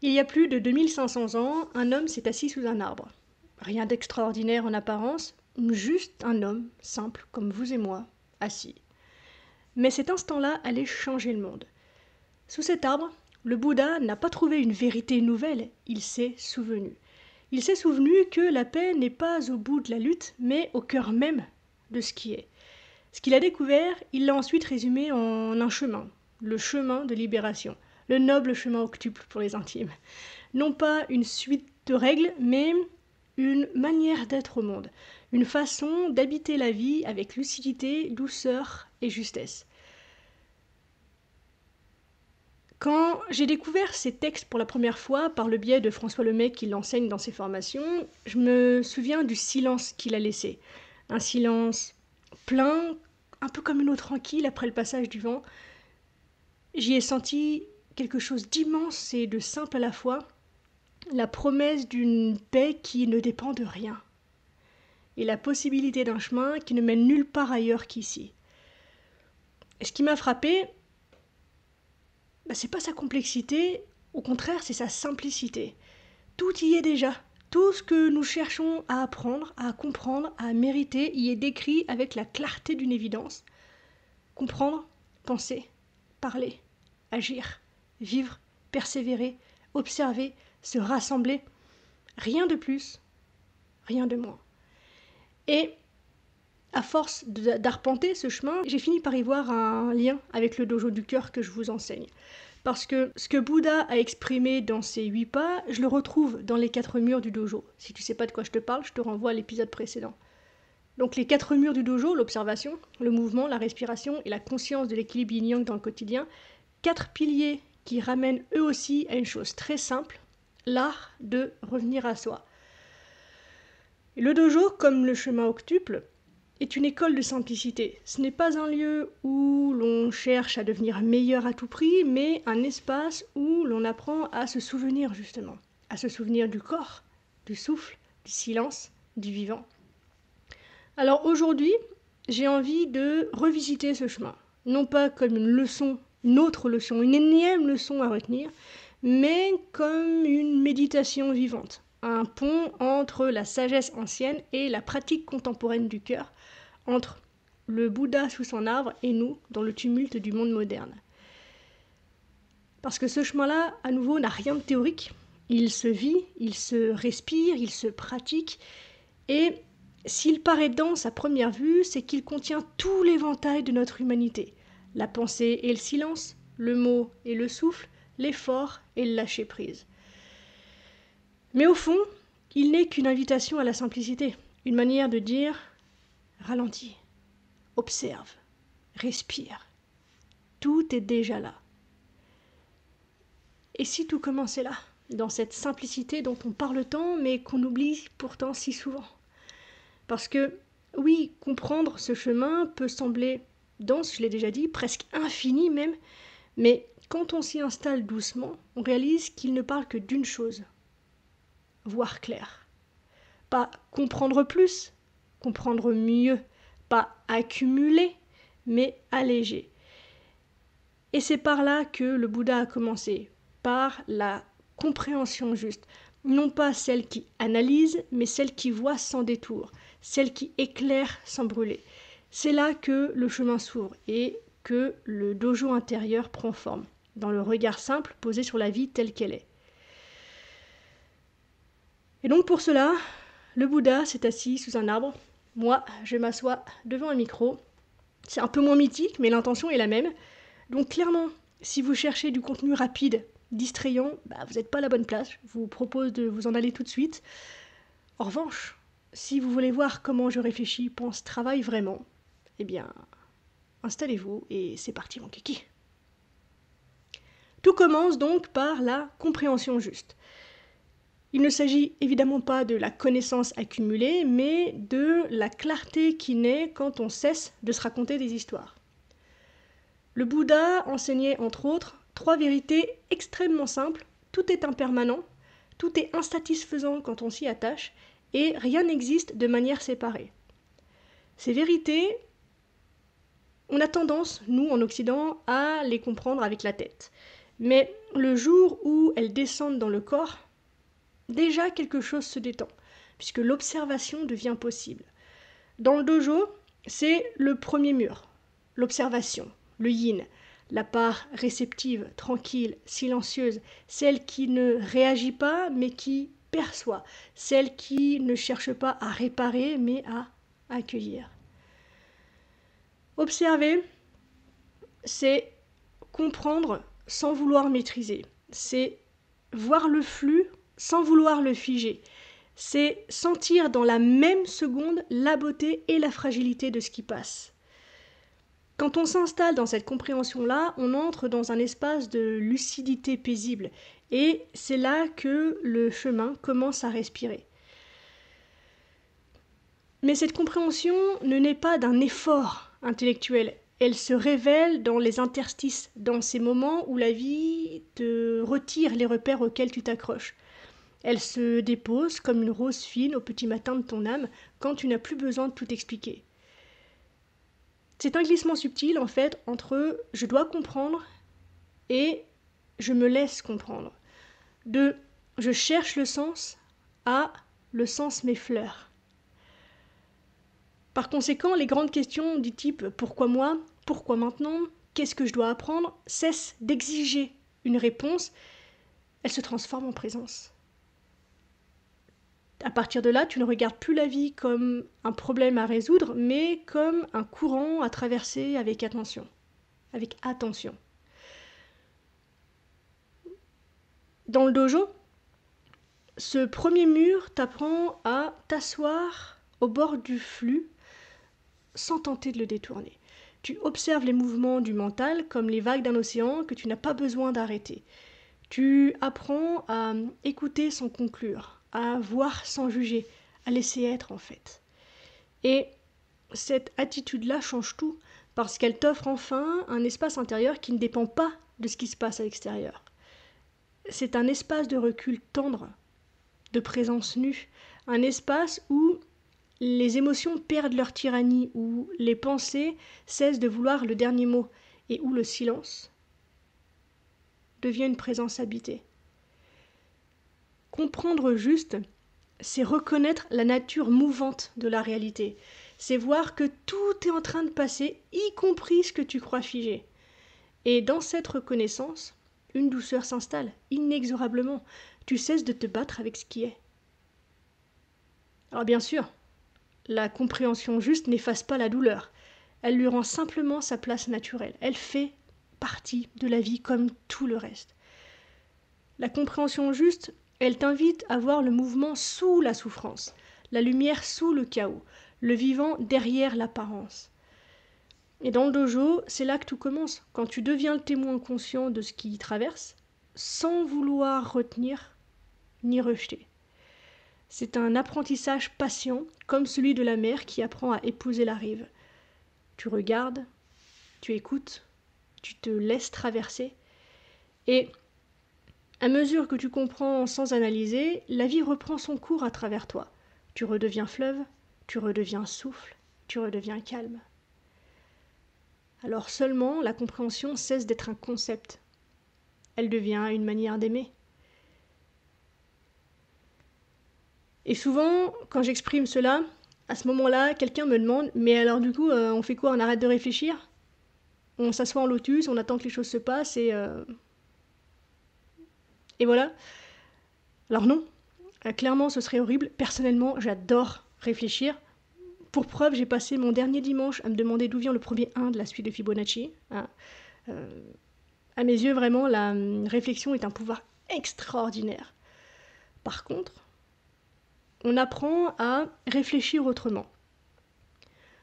Il y a plus de 2500 ans, un homme s'est assis sous un arbre. Rien d'extraordinaire en apparence, juste un homme, simple comme vous et moi, assis. Mais cet instant-là allait changer le monde. Sous cet arbre, le Bouddha n'a pas trouvé une vérité nouvelle, il s'est souvenu. Il s'est souvenu que la paix n'est pas au bout de la lutte, mais au cœur même de ce qui est. Ce qu'il a découvert, il l'a ensuite résumé en un chemin, le chemin de libération, le noble chemin octuple pour les intimes. Non pas une suite de règles, mais une manière d'être au monde, une façon d'habiter la vie avec lucidité, douceur et justesse. Quand j'ai découvert ces textes pour la première fois par le biais de François Lemay qui l'enseigne dans ses formations, je me souviens du silence qu'il a laissé. Un silence plein, un peu comme une eau tranquille après le passage du vent. J'y ai senti quelque chose d'immense et de simple à la fois, la promesse d'une paix qui ne dépend de rien, et la possibilité d'un chemin qui ne mène nulle part ailleurs qu'ici. Et ce qui m'a frappé, c'est pas sa complexité, au contraire c'est sa simplicité. Tout y est déjà. Tout ce que nous cherchons à apprendre, à comprendre, à mériter, y est décrit avec la clarté d'une évidence. Comprendre, penser, parler, agir, vivre, persévérer, observer, se rassembler. Rien de plus, rien de moins. Et à force d'arpenter ce chemin, j'ai fini par y voir un lien avec le dojo du cœur que je vous enseigne. Parce que ce que Bouddha a exprimé dans ses 8 pas, je le retrouve dans les 4 murs du dojo. Si tu sais pas de quoi je te parle, je te renvoie à l'épisode précédent. Donc les 4 murs du dojo, l'observation, le mouvement, la respiration et la conscience de l'équilibre yin-yang dans le quotidien, 4 piliers qui ramènent eux aussi à une chose très simple, l'art de revenir à soi. Et le dojo, comme le chemin octuple, est une école de simplicité. Ce n'est pas un lieu où l'on cherche à devenir meilleur à tout prix, mais un espace où l'on apprend à se souvenir justement, à se souvenir du corps, du souffle, du silence, du vivant. Alors aujourd'hui, j'ai envie de revisiter ce chemin, non pas comme une leçon, une autre leçon, une énième leçon à retenir, mais comme une méditation vivante, un pont entre la sagesse ancienne et la pratique contemporaine du cœur, entre le Bouddha sous son arbre et nous dans le tumulte du monde moderne. Parce que ce chemin-là, à nouveau, n'a rien de théorique. Il se vit, il se respire, il se pratique. Et s'il paraît dense à première vue, c'est qu'il contient tout l'éventail de notre humanité. La pensée et le silence, le mot et le souffle, l'effort et le lâcher-prise. Mais au fond, il n'est qu'une invitation à la simplicité, une manière de dire ralentis, observe, respire. Tout est déjà là. Et si tout commençait là, dans cette simplicité dont on parle tant, mais qu'on oublie pourtant si souvent? Parce que, oui, comprendre ce chemin peut sembler dense, je l'ai déjà dit, presque infini même, mais quand on s'y installe doucement, on réalise qu'il ne parle que d'une chose, voir clair. Pas comprendre plus, comprendre mieux, pas accumuler, mais alléger. Et c'est par là que le Bouddha a commencé, par la compréhension juste, non pas celle qui analyse, mais celle qui voit sans détour, celle qui éclaire sans brûler. C'est là que le chemin s'ouvre et que le dojo intérieur prend forme, dans le regard simple posé sur la vie telle qu'elle est. Et donc pour cela, le Bouddha s'est assis sous un arbre. Moi, je m'assois devant un micro. C'est un peu moins mythique, mais l'intention est la même. Donc clairement, si vous cherchez du contenu rapide, distrayant, vous n'êtes pas à la bonne place. Je vous propose de vous en aller tout de suite. En revanche, si vous voulez voir comment je réfléchis, pense, travaille vraiment, eh bien, installez-vous et c'est parti mon kiki. Tout commence donc par la compréhension juste. Il ne s'agit évidemment pas de la connaissance accumulée, mais de la clarté qui naît quand on cesse de se raconter des histoires. Le Bouddha enseignait entre autres 3 vérités extrêmement simples. Tout est impermanent, tout est insatisfaisant quand on s'y attache, et rien n'existe de manière séparée. Ces vérités, on a tendance, nous en Occident, à les comprendre avec la tête. Mais le jour où elles descendent dans le corps, déjà quelque chose se détend, puisque l'observation devient possible. Dans le dojo, c'est le premier mur, l'observation, le yin, la part réceptive, tranquille, silencieuse, celle qui ne réagit pas mais qui perçoit, celle qui ne cherche pas à réparer mais à accueillir. Observer, c'est comprendre sans vouloir maîtriser, c'est voir le flux sans vouloir le figer, c'est sentir dans la même seconde la beauté et la fragilité de ce qui passe. Quand on s'installe dans cette compréhension-là, on entre dans un espace de lucidité paisible, et c'est là que le chemin commence à respirer. Mais cette compréhension ne naît pas d'un effort intellectuel, elle se révèle dans les interstices, dans ces moments où la vie te retire les repères auxquels tu t'accroches. Elle se dépose comme une rose fine au petit matin de ton âme quand tu n'as plus besoin de tout expliquer. C'est un glissement subtil en fait entre je dois comprendre et je me laisse comprendre. De je cherche le sens à le sens m'effleure. Par conséquent, les grandes questions du type pourquoi moi, pourquoi maintenant, qu'est-ce que je dois apprendre cessent d'exiger une réponse, elles se transforment en présence. À partir de là, tu ne regardes plus la vie comme un problème à résoudre, mais comme un courant à traverser avec attention. Avec attention. Dans le dojo, ce premier mur t'apprend à t'asseoir au bord du flux sans tenter de le détourner. Tu observes les mouvements du mental comme les vagues d'un océan que tu n'as pas besoin d'arrêter. Tu apprends à écouter sans conclure, à voir sans juger, à laisser être en fait. Et cette attitude-là change tout, parce qu'elle t'offre enfin un espace intérieur qui ne dépend pas de ce qui se passe à l'extérieur. C'est un espace de recul tendre, de présence nue, un espace où les émotions perdent leur tyrannie, où les pensées cessent de vouloir le dernier mot, et où le silence devient une présence habitée. Comprendre juste, c'est reconnaître la nature mouvante de la réalité. C'est voir que tout est en train de passer, y compris ce que tu crois figé. Et dans cette reconnaissance, une douceur s'installe, inexorablement. Tu cesses de te battre avec ce qui est. Alors bien sûr, la compréhension juste n'efface pas la douleur. Elle lui rend simplement sa place naturelle. Elle fait partie de la vie comme tout le reste. La compréhension juste, elle t'invite à voir le mouvement sous la souffrance, la lumière sous le chaos, le vivant derrière l'apparence. Et dans le dojo, c'est là que tout commence, quand tu deviens le témoin conscient de ce qui y traverse, sans vouloir retenir ni rejeter. C'est un apprentissage patient, comme celui de la mer qui apprend à épouser la rive. Tu regardes, tu écoutes, tu te laisses traverser, et à mesure que tu comprends sans analyser, la vie reprend son cours à travers toi. Tu redeviens fleuve, tu redeviens souffle, tu redeviens calme. Alors seulement la compréhension cesse d'être un concept. Elle devient une manière d'aimer. Et souvent, quand j'exprime cela, à ce moment-là, quelqu'un me demande « Mais alors du coup, on fait quoi? On arrête de réfléchir? On s'assoit en lotus, on attend que les choses se passent et voilà. » Alors non, clairement ce serait horrible. Personnellement, j'adore réfléchir. Pour preuve, j'ai passé mon dernier dimanche à me demander d'où vient le premier 1 de la suite de Fibonacci. À mes yeux, vraiment, la réflexion est un pouvoir extraordinaire. Par contre, on apprend à réfléchir autrement.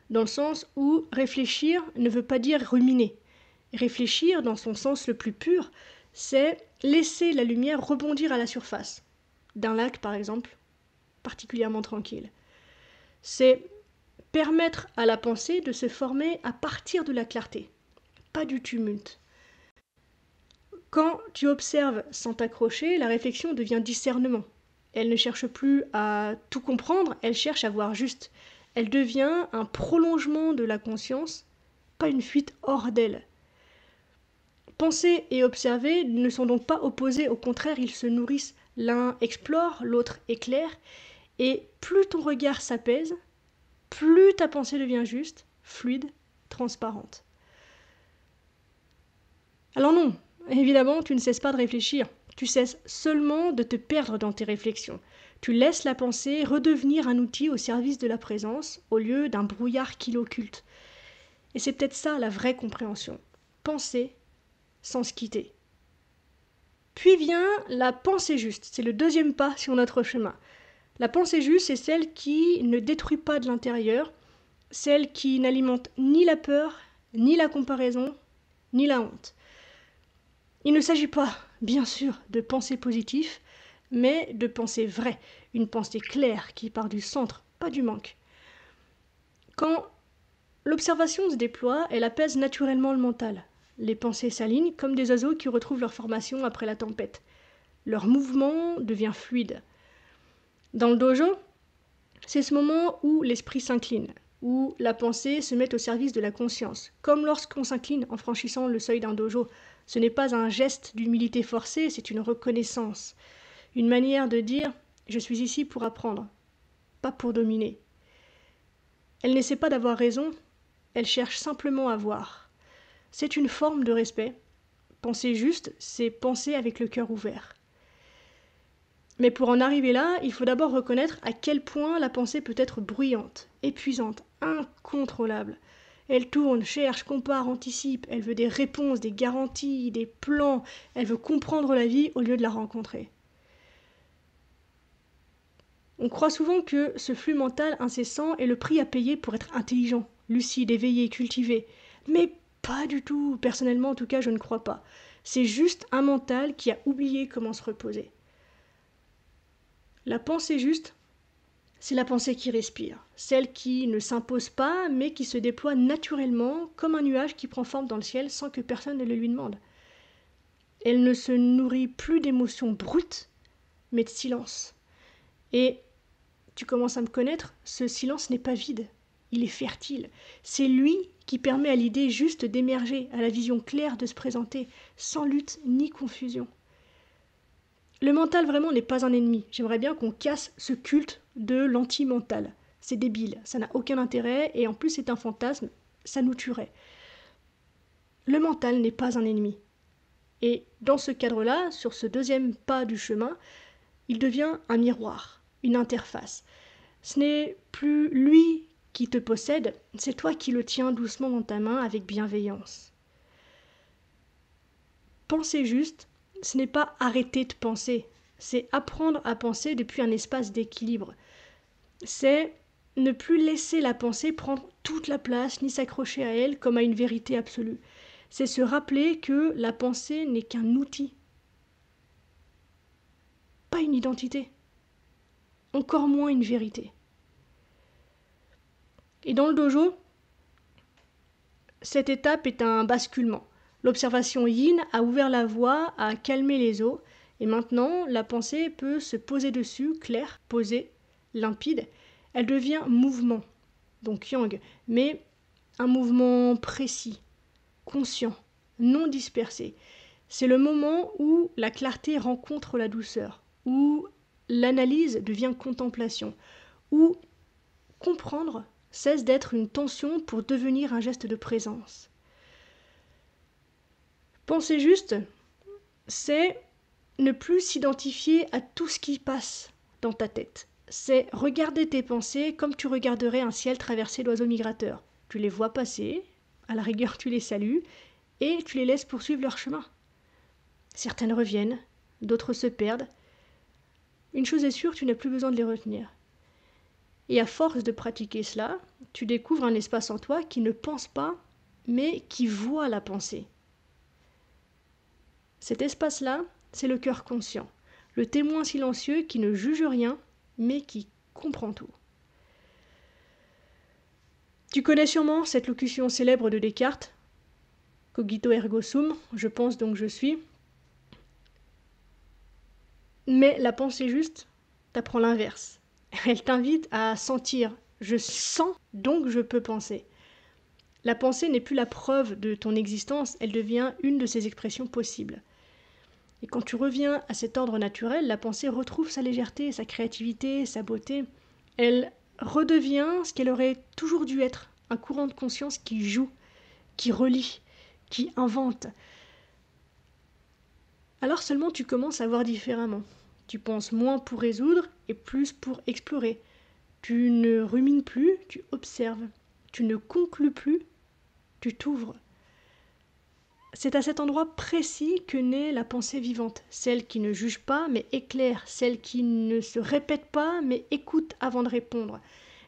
Dans le sens où réfléchir ne veut pas dire ruminer. Réfléchir, dans son sens le plus pur, c'est laisser la lumière rebondir à la surface d'un lac, par exemple, particulièrement tranquille. C'est permettre à la pensée de se former à partir de la clarté, pas du tumulte. Quand tu observes sans t'accrocher, la réflexion devient discernement. Elle ne cherche plus à tout comprendre, elle cherche à voir juste. Elle devient un prolongement de la conscience, pas une fuite hors d'elle. Penser et observer ne sont donc pas opposés, au contraire, ils se nourrissent. L'un explore, l'autre éclaire, et plus ton regard s'apaise, plus ta pensée devient juste, fluide, transparente. Alors non, évidemment, tu ne cesses pas de réfléchir, tu cesses seulement de te perdre dans tes réflexions. Tu laisses la pensée redevenir un outil au service de la présence, au lieu d'un brouillard qui l'occulte. Et c'est peut-être ça la vraie compréhension. Penser sans se quitter. Puis vient la pensée juste, c'est le deuxième pas sur notre chemin. La pensée juste, c'est celle qui ne détruit pas de l'intérieur, celle qui n'alimente ni la peur, ni la comparaison, ni la honte. Il ne s'agit pas, bien sûr, de pensée positive, mais de pensée vraie, une pensée claire qui part du centre, pas du manque. Quand l'observation se déploie, elle apaise naturellement le mental. Les pensées s'alignent comme des oiseaux qui retrouvent leur formation après la tempête. Leur mouvement devient fluide. Dans le dojo, c'est ce moment où l'esprit s'incline, où la pensée se met au service de la conscience, comme lorsqu'on s'incline en franchissant le seuil d'un dojo. Ce n'est pas un geste d'humilité forcée, c'est une reconnaissance, une manière de dire « je suis ici pour apprendre, pas pour dominer ». Elle n'essaie pas d'avoir raison, elle cherche simplement à voir. C'est une forme de respect. Penser juste, c'est penser avec le cœur ouvert. Mais pour en arriver là, il faut d'abord reconnaître à quel point la pensée peut être bruyante, épuisante, incontrôlable. Elle tourne, cherche, compare, anticipe, elle veut des réponses, des garanties, des plans, elle veut comprendre la vie au lieu de la rencontrer. On croit souvent que ce flux mental incessant est le prix à payer pour être intelligent, lucide, éveillé, cultivé. Mais pas du tout, personnellement en tout cas je ne crois pas. C'est juste un mental qui a oublié comment se reposer. La pensée juste, c'est la pensée qui respire, celle qui ne s'impose pas, mais qui se déploie naturellement, comme un nuage qui prend forme dans le ciel sans que personne ne le lui demande. Elle ne se nourrit plus d'émotions brutes, mais de silence. Et tu commences à me connaître, ce silence n'est pas vide, il est fertile. C'est lui qui permet à l'idée juste d'émerger, à la vision claire de se présenter, sans lutte ni confusion. Le mental vraiment n'est pas un ennemi. J'aimerais bien qu'on casse ce culte de l'anti-mental. C'est débile, ça n'a aucun intérêt et en plus c'est un fantasme, ça nous tuerait. Le mental n'est pas un ennemi. Et dans ce cadre-là, sur ce deuxième pas du chemin, il devient un miroir, une interface. Ce n'est plus lui qui te possède, c'est toi qui le tiens doucement dans ta main avec bienveillance. Penser juste, ce n'est pas arrêter de penser, c'est apprendre à penser depuis un espace d'équilibre. C'est ne plus laisser la pensée prendre toute la place ni s'accrocher à elle comme à une vérité absolue. C'est se rappeler que la pensée n'est qu'un outil, pas une identité, encore moins une vérité. Et dans le dojo, cette étape est un basculement. L'observation yin a ouvert la voie, a calmé les eaux, et maintenant la pensée peut se poser dessus, claire, posée, limpide. Elle devient mouvement, donc yang, mais un mouvement précis, conscient, non dispersé. C'est le moment où la clarté rencontre la douceur, où l'analyse devient contemplation, où comprendre cesse d'être une tension pour devenir un geste de présence. Penser juste, c'est ne plus s'identifier à tout ce qui passe dans ta tête. C'est regarder tes pensées comme tu regarderais un ciel traversé d'oiseaux migrateurs. Tu les vois passer, à la rigueur tu les salues, et tu les laisses poursuivre leur chemin. Certaines reviennent, d'autres se perdent. Une chose est sûre, tu n'as plus besoin de les retenir. Et à force de pratiquer cela, tu découvres un espace en toi qui ne pense pas, mais qui voit la pensée. Cet espace-là, c'est le cœur conscient, le témoin silencieux qui ne juge rien, mais qui comprend tout. Tu connais sûrement cette locution célèbre de Descartes, « Cogito ergo sum », je pense donc je suis. Mais la pensée juste t'apprend l'inverse. Elle t'invite à sentir « je sens, donc je peux penser ». La pensée n'est plus la preuve de ton existence, elle devient une de ses expressions possibles. Et quand tu reviens à cet ordre naturel, la pensée retrouve sa légèreté, sa créativité, sa beauté. Elle redevient ce qu'elle aurait toujours dû être, un courant de conscience qui joue, qui relie, qui invente. Alors seulement tu commences à voir différemment. Tu penses moins pour résoudre et plus pour explorer. Tu ne rumines plus, tu observes. Tu ne conclus plus, tu t'ouvres. C'est à cet endroit précis que naît la pensée vivante, celle qui ne juge pas mais éclaire, celle qui ne se répète pas mais écoute avant de répondre,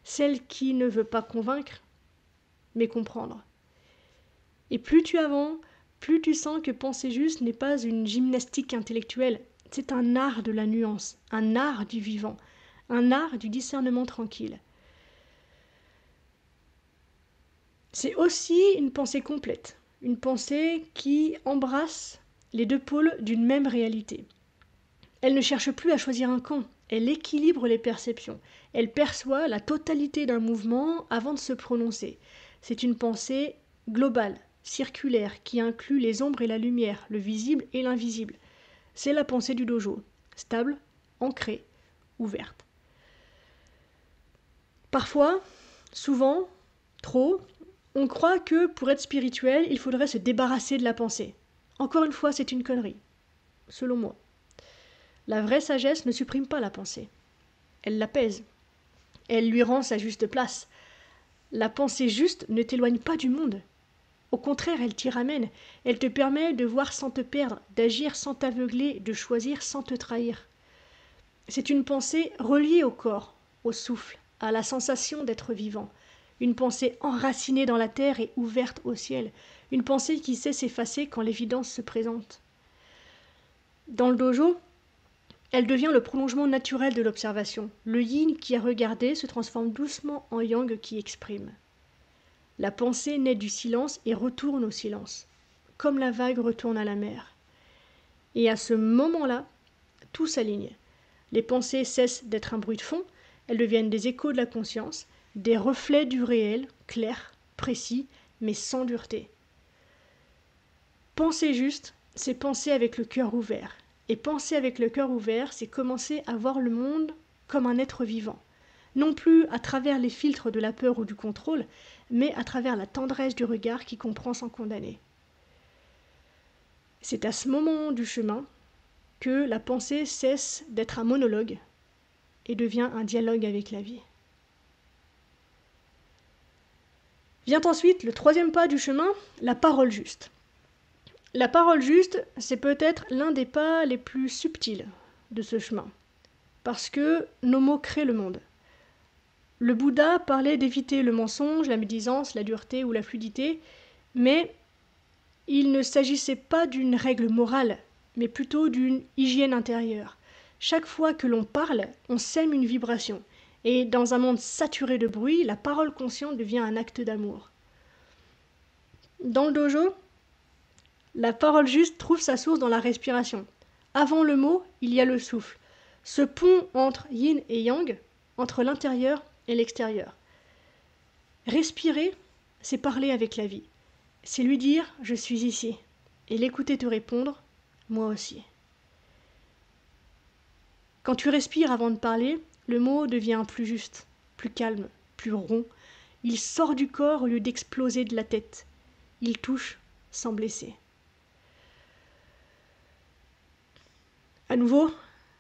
celle qui ne veut pas convaincre mais comprendre. Et plus tu avances, plus tu sens que penser juste n'est pas une gymnastique intellectuelle, c'est un art de la nuance, un art du vivant, un art du discernement tranquille. C'est aussi une pensée complète, une pensée qui embrasse les deux pôles d'une même réalité. Elle ne cherche plus à choisir un camp, elle équilibre les perceptions, elle perçoit la totalité d'un mouvement avant de se prononcer. C'est une pensée globale, circulaire, qui inclut les ombres et la lumière, le visible et l'invisible. C'est la pensée du dojo, stable, ancrée, ouverte. Parfois, souvent, trop, on croit que pour être spirituel, il faudrait se débarrasser de la pensée. Encore une fois, c'est une connerie, selon moi. La vraie sagesse ne supprime pas la pensée. Elle l'apaise. Elle lui rend sa juste place. La pensée juste ne t'éloigne pas du monde. Au contraire, elle t'y ramène. Elle te permet de voir sans te perdre, d'agir sans t'aveugler, de choisir sans te trahir. C'est une pensée reliée au corps, au souffle, à la sensation d'être vivant. Une pensée enracinée dans la terre et ouverte au ciel. Une pensée qui sait s'effacer quand l'évidence se présente. Dans le dojo, elle devient le prolongement naturel de l'observation. Le yin qui a regardé se transforme doucement en yang qui exprime. La pensée naît du silence et retourne au silence, comme la vague retourne à la mer. Et à ce moment-là, tout s'aligne. Les pensées cessent d'être un bruit de fond, elles deviennent des échos de la conscience, des reflets du réel, clairs, précis, mais sans dureté. Penser juste, c'est penser avec le cœur ouvert. Et penser avec le cœur ouvert, c'est commencer à voir le monde comme un être vivant. Non plus à travers les filtres de la peur ou du contrôle, mais à travers la tendresse du regard qui comprend sans condamner. C'est à ce moment du chemin que la pensée cesse d'être un monologue et devient un dialogue avec la vie. Vient ensuite le troisième pas du chemin, la parole juste. La parole juste, c'est peut-être l'un des pas les plus subtils de ce chemin, parce que nos mots créent le monde. Le Bouddha parlait d'éviter le mensonge, la médisance, la dureté ou la fluidité, mais il ne s'agissait pas d'une règle morale, mais plutôt d'une hygiène intérieure. Chaque fois que l'on parle, on sème une vibration, et dans un monde saturé de bruit, la parole consciente devient un acte d'amour. Dans le dojo, la parole juste trouve sa source dans la respiration. Avant le mot, il y a le souffle. Ce pont entre yin et yang, entre l'intérieur et l'extérieur. Respirer, c'est parler avec la vie. C'est lui dire « je suis ici » et l'écouter te répondre « moi aussi ». Quand tu respires avant de parler, le mot devient plus juste, plus calme, plus rond. Il sort du corps au lieu d'exploser de la tête. Il touche sans blesser. À nouveau,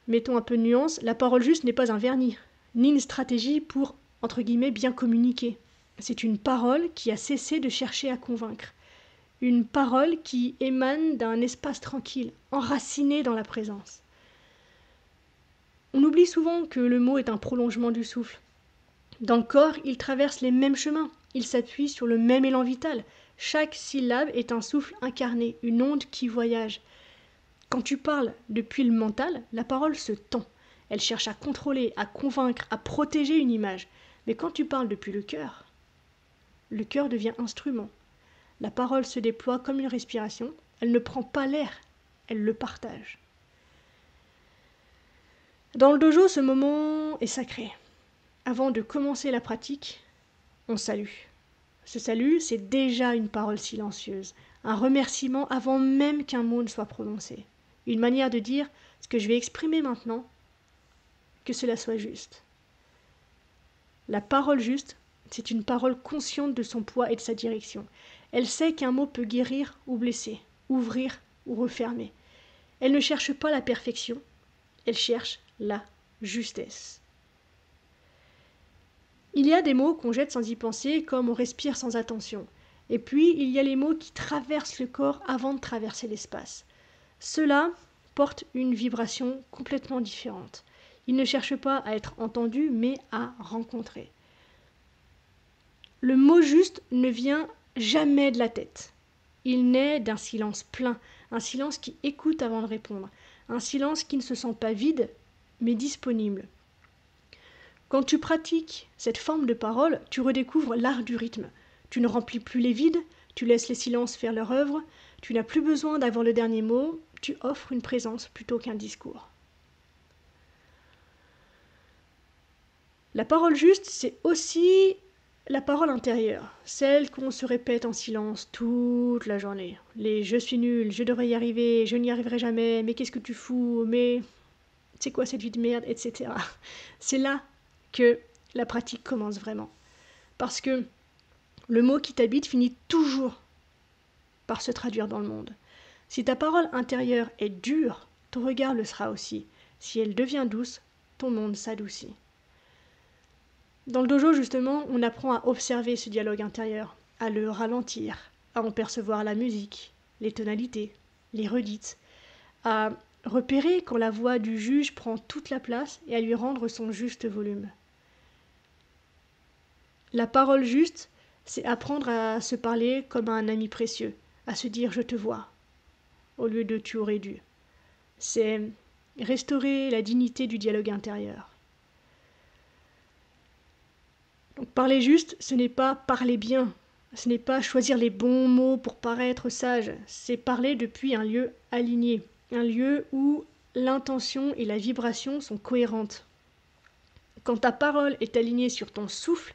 mettons un peu de nuance, la parole juste n'est pas un vernis, ni une stratégie pour, entre guillemets, bien communiquer. C'est une parole qui a cessé de chercher à convaincre. Une parole qui émane d'un espace tranquille, enraciné dans la présence. On oublie souvent que le mot est un prolongement du souffle. Dans le corps, il traverse les mêmes chemins, il s'appuie sur le même élan vital. Chaque syllabe est un souffle incarné, une onde qui voyage. Quand tu parles depuis le mental, la parole se tend. Elle cherche à contrôler, à convaincre, à protéger une image. Mais quand tu parles depuis le cœur devient instrument. La parole se déploie comme une respiration. Elle ne prend pas l'air, elle le partage. Dans le dojo, ce moment est sacré. Avant de commencer la pratique, on salue. Ce salut, c'est déjà une parole silencieuse, un remerciement avant même qu'un mot ne soit prononcé, une manière de dire ce que je vais exprimer maintenant, que cela soit juste. La parole juste, c'est une parole consciente de son poids et de sa direction. Elle sait qu'un mot peut guérir ou blesser, ouvrir ou refermer. Elle ne cherche pas la perfection, elle cherche la justesse. Il y a des mots qu'on jette sans y penser, comme on respire sans attention. Et puis, il y a les mots qui traversent le corps avant de traverser l'espace. Ceux-là portent une vibration complètement différente. Ils ne cherchent pas à être entendus, mais à rencontrer. Le mot juste ne vient jamais de la tête. Il naît d'un silence plein, un silence qui écoute avant de répondre, un silence qui ne se sent pas vide, mais disponible. Quand tu pratiques cette forme de parole, tu redécouvres l'art du rythme. Tu ne remplis plus les vides, tu laisses les silences faire leur œuvre, tu n'as plus besoin d'avoir le dernier mot, tu offres une présence plutôt qu'un discours. La parole juste, c'est aussi la parole intérieure, celle qu'on se répète en silence toute la journée. Les je suis nul, je devrais y arriver, je n'y arriverai jamais, mais qu'est-ce que tu fous, mais c'est quoi cette vie de merde, etc. C'est là que la pratique commence vraiment. Parce que le mot qui t'habite finit toujours par se traduire dans le monde. Si ta parole intérieure est dure, ton regard le sera aussi. Si elle devient douce, ton monde s'adoucit. Dans le dojo, justement, on apprend à observer ce dialogue intérieur, à le ralentir, à en percevoir la musique, les tonalités, les redites, à repérer quand la voix du juge prend toute la place et à lui rendre son juste volume. La parole juste, c'est apprendre à se parler comme à un ami précieux, à se dire je te vois, au lieu de tu aurais dû. C'est restaurer la dignité du dialogue intérieur. Donc, parler juste, ce n'est pas parler bien, ce n'est pas choisir les bons mots pour paraître sage, c'est parler depuis un lieu aligné, un lieu où l'intention et la vibration sont cohérentes. Quand ta parole est alignée sur ton souffle,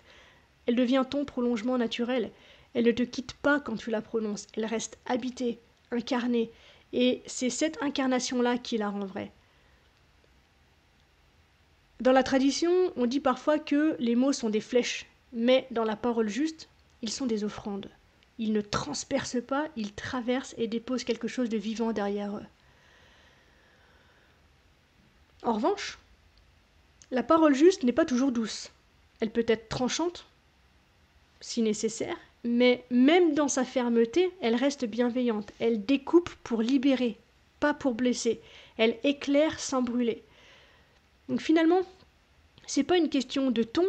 elle devient ton prolongement naturel. Elle ne te quitte pas quand tu la prononces, elle reste habitée, incarnée, et c'est cette incarnation-là qui la rend vraie. Dans la tradition, on dit parfois que les mots sont des flèches, mais dans la parole juste, ils sont des offrandes. Ils ne transpercent pas, ils traversent et déposent quelque chose de vivant derrière eux. En revanche, la parole juste n'est pas toujours douce. Elle peut être tranchante, si nécessaire, mais même dans sa fermeté, elle reste bienveillante. Elle découpe pour libérer, pas pour blesser. Elle éclaire sans brûler. Donc finalement, c'est pas une question de ton,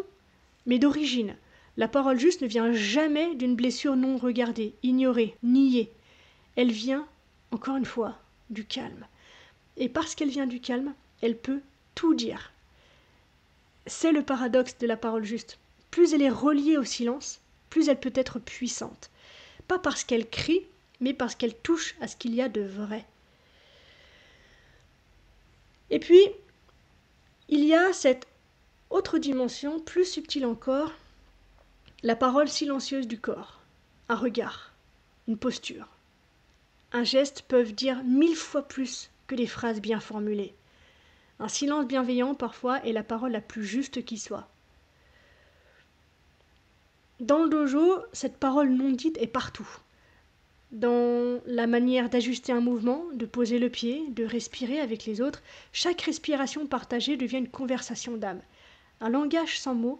mais d'origine. La parole juste ne vient jamais d'une blessure non regardée, ignorée, niée. Elle vient, encore une fois, du calme. Et parce qu'elle vient du calme, elle peut tout dire. C'est le paradoxe de la parole juste. Plus elle est reliée au silence, plus elle peut être puissante. Pas parce qu'elle crie, mais parce qu'elle touche à ce qu'il y a de vrai. Et puis, il y a cette autre dimension, plus subtile encore, la parole silencieuse du corps. Un regard, une posture. Un geste peuvent dire 1000 fois plus que des phrases bien formulées. Un silence bienveillant, parfois, est la parole la plus juste qui soit. Dans le dojo, cette parole non dite est partout. Dans la manière d'ajuster un mouvement, de poser le pied, de respirer avec les autres, chaque respiration partagée devient une conversation d'âme. Un langage sans mots,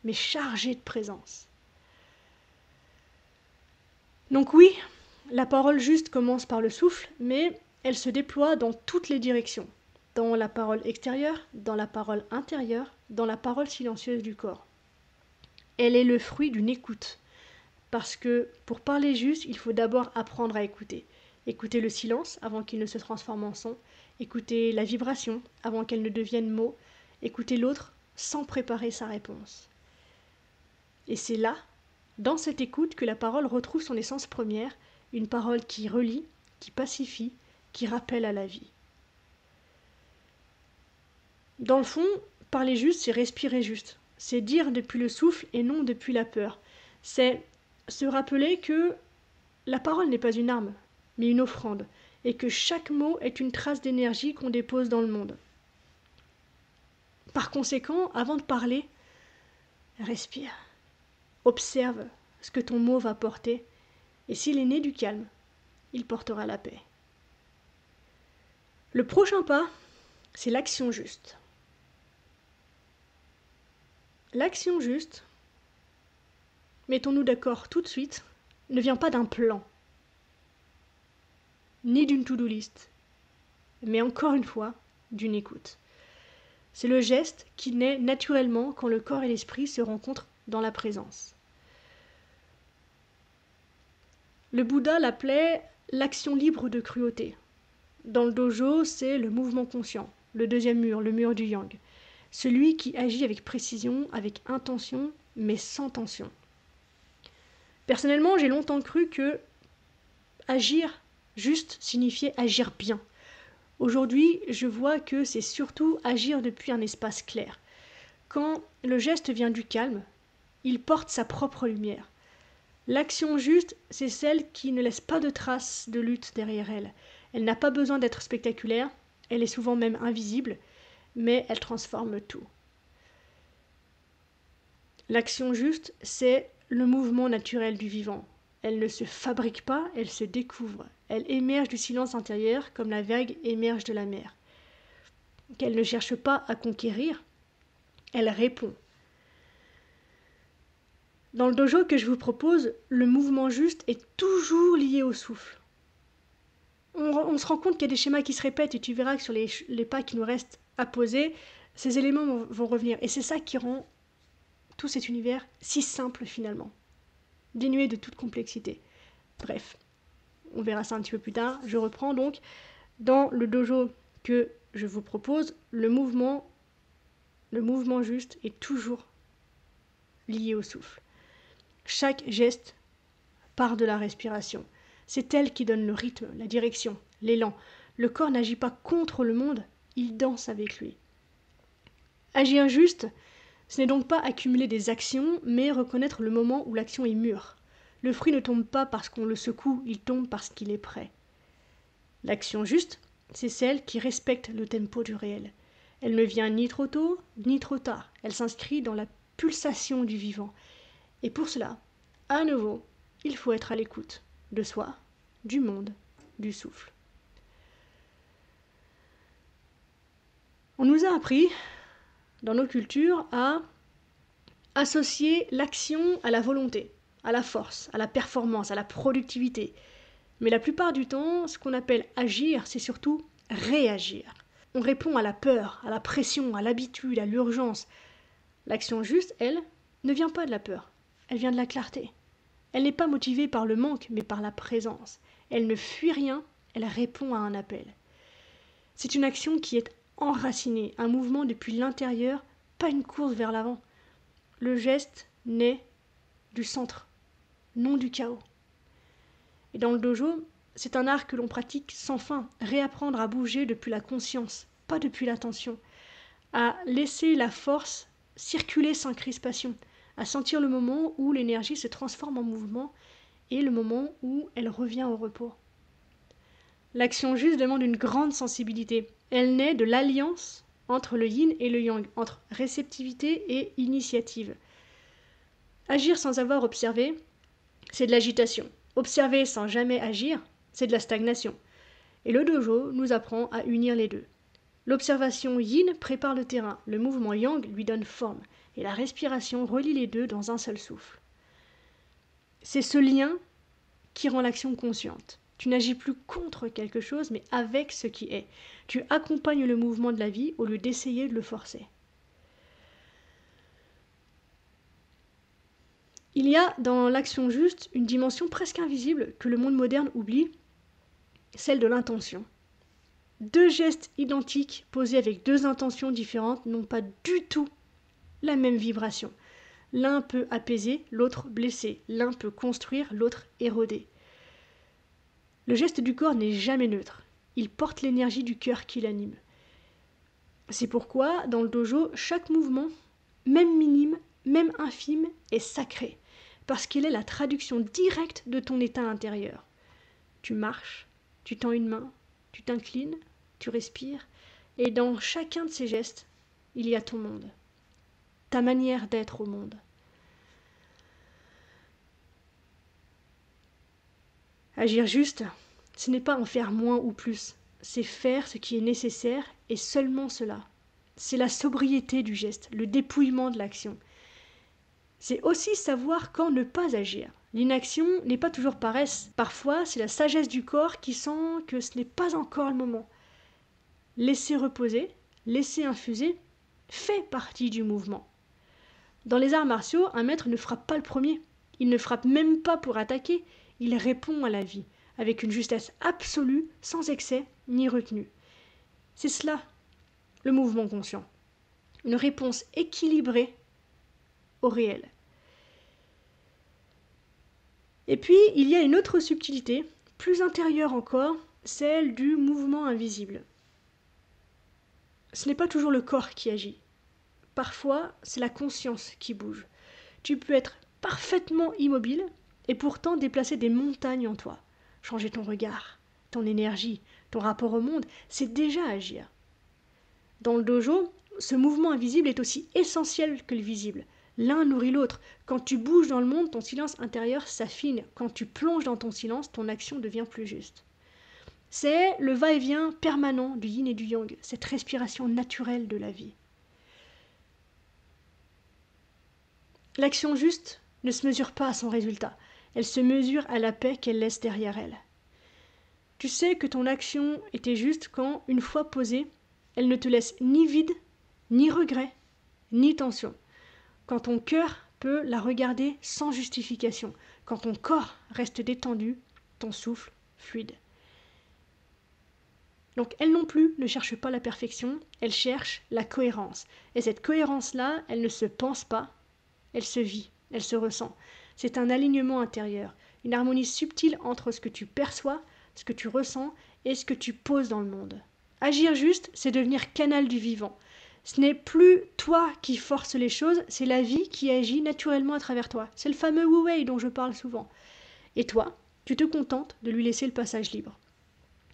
mais chargé de présence. Donc oui, la parole juste commence par le souffle, mais elle se déploie dans toutes les directions. Dans la parole extérieure, dans la parole intérieure, dans la parole silencieuse du corps. Elle est le fruit d'une écoute. Parce que pour parler juste, il faut d'abord apprendre à écouter. Écouter le silence avant qu'il ne se transforme en son. Écouter la vibration avant qu'elle ne devienne mot. Écouter l'autre sans préparer sa réponse. Et c'est là, dans cette écoute, que la parole retrouve son essence première, une parole qui relie, qui pacifie, qui rappelle à la vie. Dans le fond, parler juste, c'est respirer juste. C'est dire depuis le souffle et non depuis la peur. C'est Se rappeler que la parole n'est pas une arme, mais une offrande, et que chaque mot est une trace d'énergie qu'on dépose dans le monde. Par conséquent, avant de parler, respire, observe ce que ton mot va porter, et s'il est né du calme, il portera la paix. Le prochain pas, c'est l'action juste. L'action juste, mettons-nous d'accord tout de suite, ne vient pas d'un plan, ni d'une to-do list, mais encore une fois, d'une écoute. C'est le geste qui naît naturellement quand le corps et l'esprit se rencontrent dans la présence. Le Bouddha l'appelait l'action libre de cruauté. Dans le dojo, c'est le mouvement conscient, le deuxième mur, le mur du yang. Celui qui agit avec précision, avec intention, mais sans tension. Personnellement, j'ai longtemps cru que agir juste signifiait agir bien. Aujourd'hui, je vois que c'est surtout agir depuis un espace clair. Quand le geste vient du calme, il porte sa propre lumière. L'action juste, c'est celle qui ne laisse pas de traces de lutte derrière elle. Elle n'a pas besoin d'être spectaculaire, elle est souvent même invisible, mais elle transforme tout. L'action juste, c'est le mouvement naturel du vivant. Elle ne se fabrique pas, elle se découvre. Elle émerge du silence intérieur comme la vague émerge de la mer. Qu'elle ne cherche pas à conquérir, elle répond. Dans le dojo que je vous propose, le mouvement juste est toujours lié au souffle. On se rend compte qu'il y a des schémas qui se répètent et tu verras que sur les pas qui nous restent à poser, ces éléments vont revenir. Et c'est ça qui rend tout cet univers si simple finalement, dénué de toute complexité. Bref, on verra ça un petit peu plus tard. Je reprends donc, dans le dojo que je vous propose, le mouvement juste est toujours lié au souffle. Chaque geste part de la respiration. C'est elle qui donne le rythme, la direction, l'élan. Le corps n'agit pas contre le monde, il danse avec lui. Agir juste, ce n'est donc pas accumuler des actions, mais reconnaître le moment où l'action est mûre. Le fruit ne tombe pas parce qu'on le secoue, il tombe parce qu'il est prêt. L'action juste, c'est celle qui respecte le tempo du réel. Elle ne vient ni trop tôt, ni trop tard. Elle s'inscrit dans la pulsation du vivant. Et pour cela, à nouveau, il faut être à l'écoute de soi, du monde, du souffle. On nous a appris, dans nos cultures, à associer l'action à la volonté, à la force, à la performance, à la productivité. Mais la plupart du temps, ce qu'on appelle agir, c'est surtout réagir. On répond à la peur, à la pression, à l'habitude, à l'urgence. L'action juste, elle, ne vient pas de la peur, elle vient de la clarté. Elle n'est pas motivée par le manque, mais par la présence. Elle ne fuit rien, elle répond à un appel. C'est une action qui est enracinée, un mouvement depuis l'intérieur, pas une course vers l'avant. Le geste naît du centre, non du chaos. Et dans le dojo, c'est un art que l'on pratique sans fin, réapprendre à bouger depuis la conscience, pas depuis l'attention, à laisser la force circuler sans crispation, à sentir le moment où l'énergie se transforme en mouvement et le moment où elle revient au repos. L'action juste demande une grande sensibilité. Elle naît de l'alliance entre le yin et le yang, entre réceptivité et initiative. Agir sans avoir observé, c'est de l'agitation. Observer sans jamais agir, c'est de la stagnation. Et le dojo nous apprend à unir les deux. L'observation yin prépare le terrain, le mouvement yang lui donne forme, et la respiration relie les deux dans un seul souffle. C'est ce lien qui rend l'action consciente. Tu n'agis plus contre quelque chose, mais avec ce qui est. Tu accompagnes le mouvement de la vie au lieu d'essayer de le forcer. Il y a dans l'action juste une dimension presque invisible que le monde moderne oublie, celle de l'intention. Deux gestes identiques posés avec deux intentions différentes n'ont pas du tout la même vibration. L'un peut apaiser, l'autre blesser. L'un peut construire, l'autre éroder. Le geste du corps n'est jamais neutre. Il porte l'énergie du cœur qui l'anime. C'est pourquoi, dans le dojo, chaque mouvement, même minime, même infime, est sacré. parce qu'elle est la traduction directe de ton état intérieur. Tu marches, tu tends une main, tu t'inclines, tu respires, et dans chacun de ces gestes, il y a ton monde, ta manière d'être au monde. Agir juste, ce n'est pas en faire moins ou plus, c'est faire ce qui est nécessaire et seulement cela. C'est la sobriété du geste, le dépouillement de l'action. C'est aussi savoir quand ne pas agir. L'inaction n'est pas toujours paresse. Parfois, c'est la sagesse du corps qui sent que ce n'est pas encore le moment. Laisser reposer, laisser infuser, fait partie du mouvement. Dans les arts martiaux, un maître ne frappe pas le premier. Il ne frappe même pas pour attaquer. Il répond à la vie, avec une justesse absolue, sans excès ni retenue. C'est cela, le mouvement conscient. Une réponse équilibrée au réel. Et puis, il y a une autre subtilité, plus intérieure encore, celle du mouvement invisible. Ce n'est pas toujours le corps qui agit. Parfois, c'est la conscience qui bouge. Tu peux être parfaitement immobile et pourtant déplacer des montagnes en toi. Changer ton regard, ton énergie, ton rapport au monde, c'est déjà agir. Dans le dojo, ce mouvement invisible est aussi essentiel que le visible. L'un nourrit l'autre. Quand tu bouges dans le monde, ton silence intérieur s'affine. Quand tu plonges dans ton silence, ton action devient plus juste. C'est le va-et-vient permanent du yin et du yang, cette respiration naturelle de la vie. L'action juste ne se mesure pas à son résultat. Elle se mesure à la paix qu'elle laisse derrière elle. Tu sais que ton action était juste quand, une fois posée, elle ne te laisse ni vide, ni regret, ni tension. Quand ton cœur peut la regarder sans justification, quand ton corps reste détendu, ton souffle fluide. Donc elle non plus ne cherche pas la perfection, elle cherche la cohérence. Et cette cohérence-là, elle ne se pense pas, elle se vit, elle se ressent. C'est un alignement intérieur, une harmonie subtile entre ce que tu perçois, ce que tu ressens et ce que tu poses dans le monde. Agir juste, c'est devenir canal du vivant. Ce n'est plus toi qui force les choses, c'est la vie qui agit naturellement à travers toi. C'est le fameux Wu Wei dont je parle souvent. Et toi, tu te contentes de lui laisser le passage libre.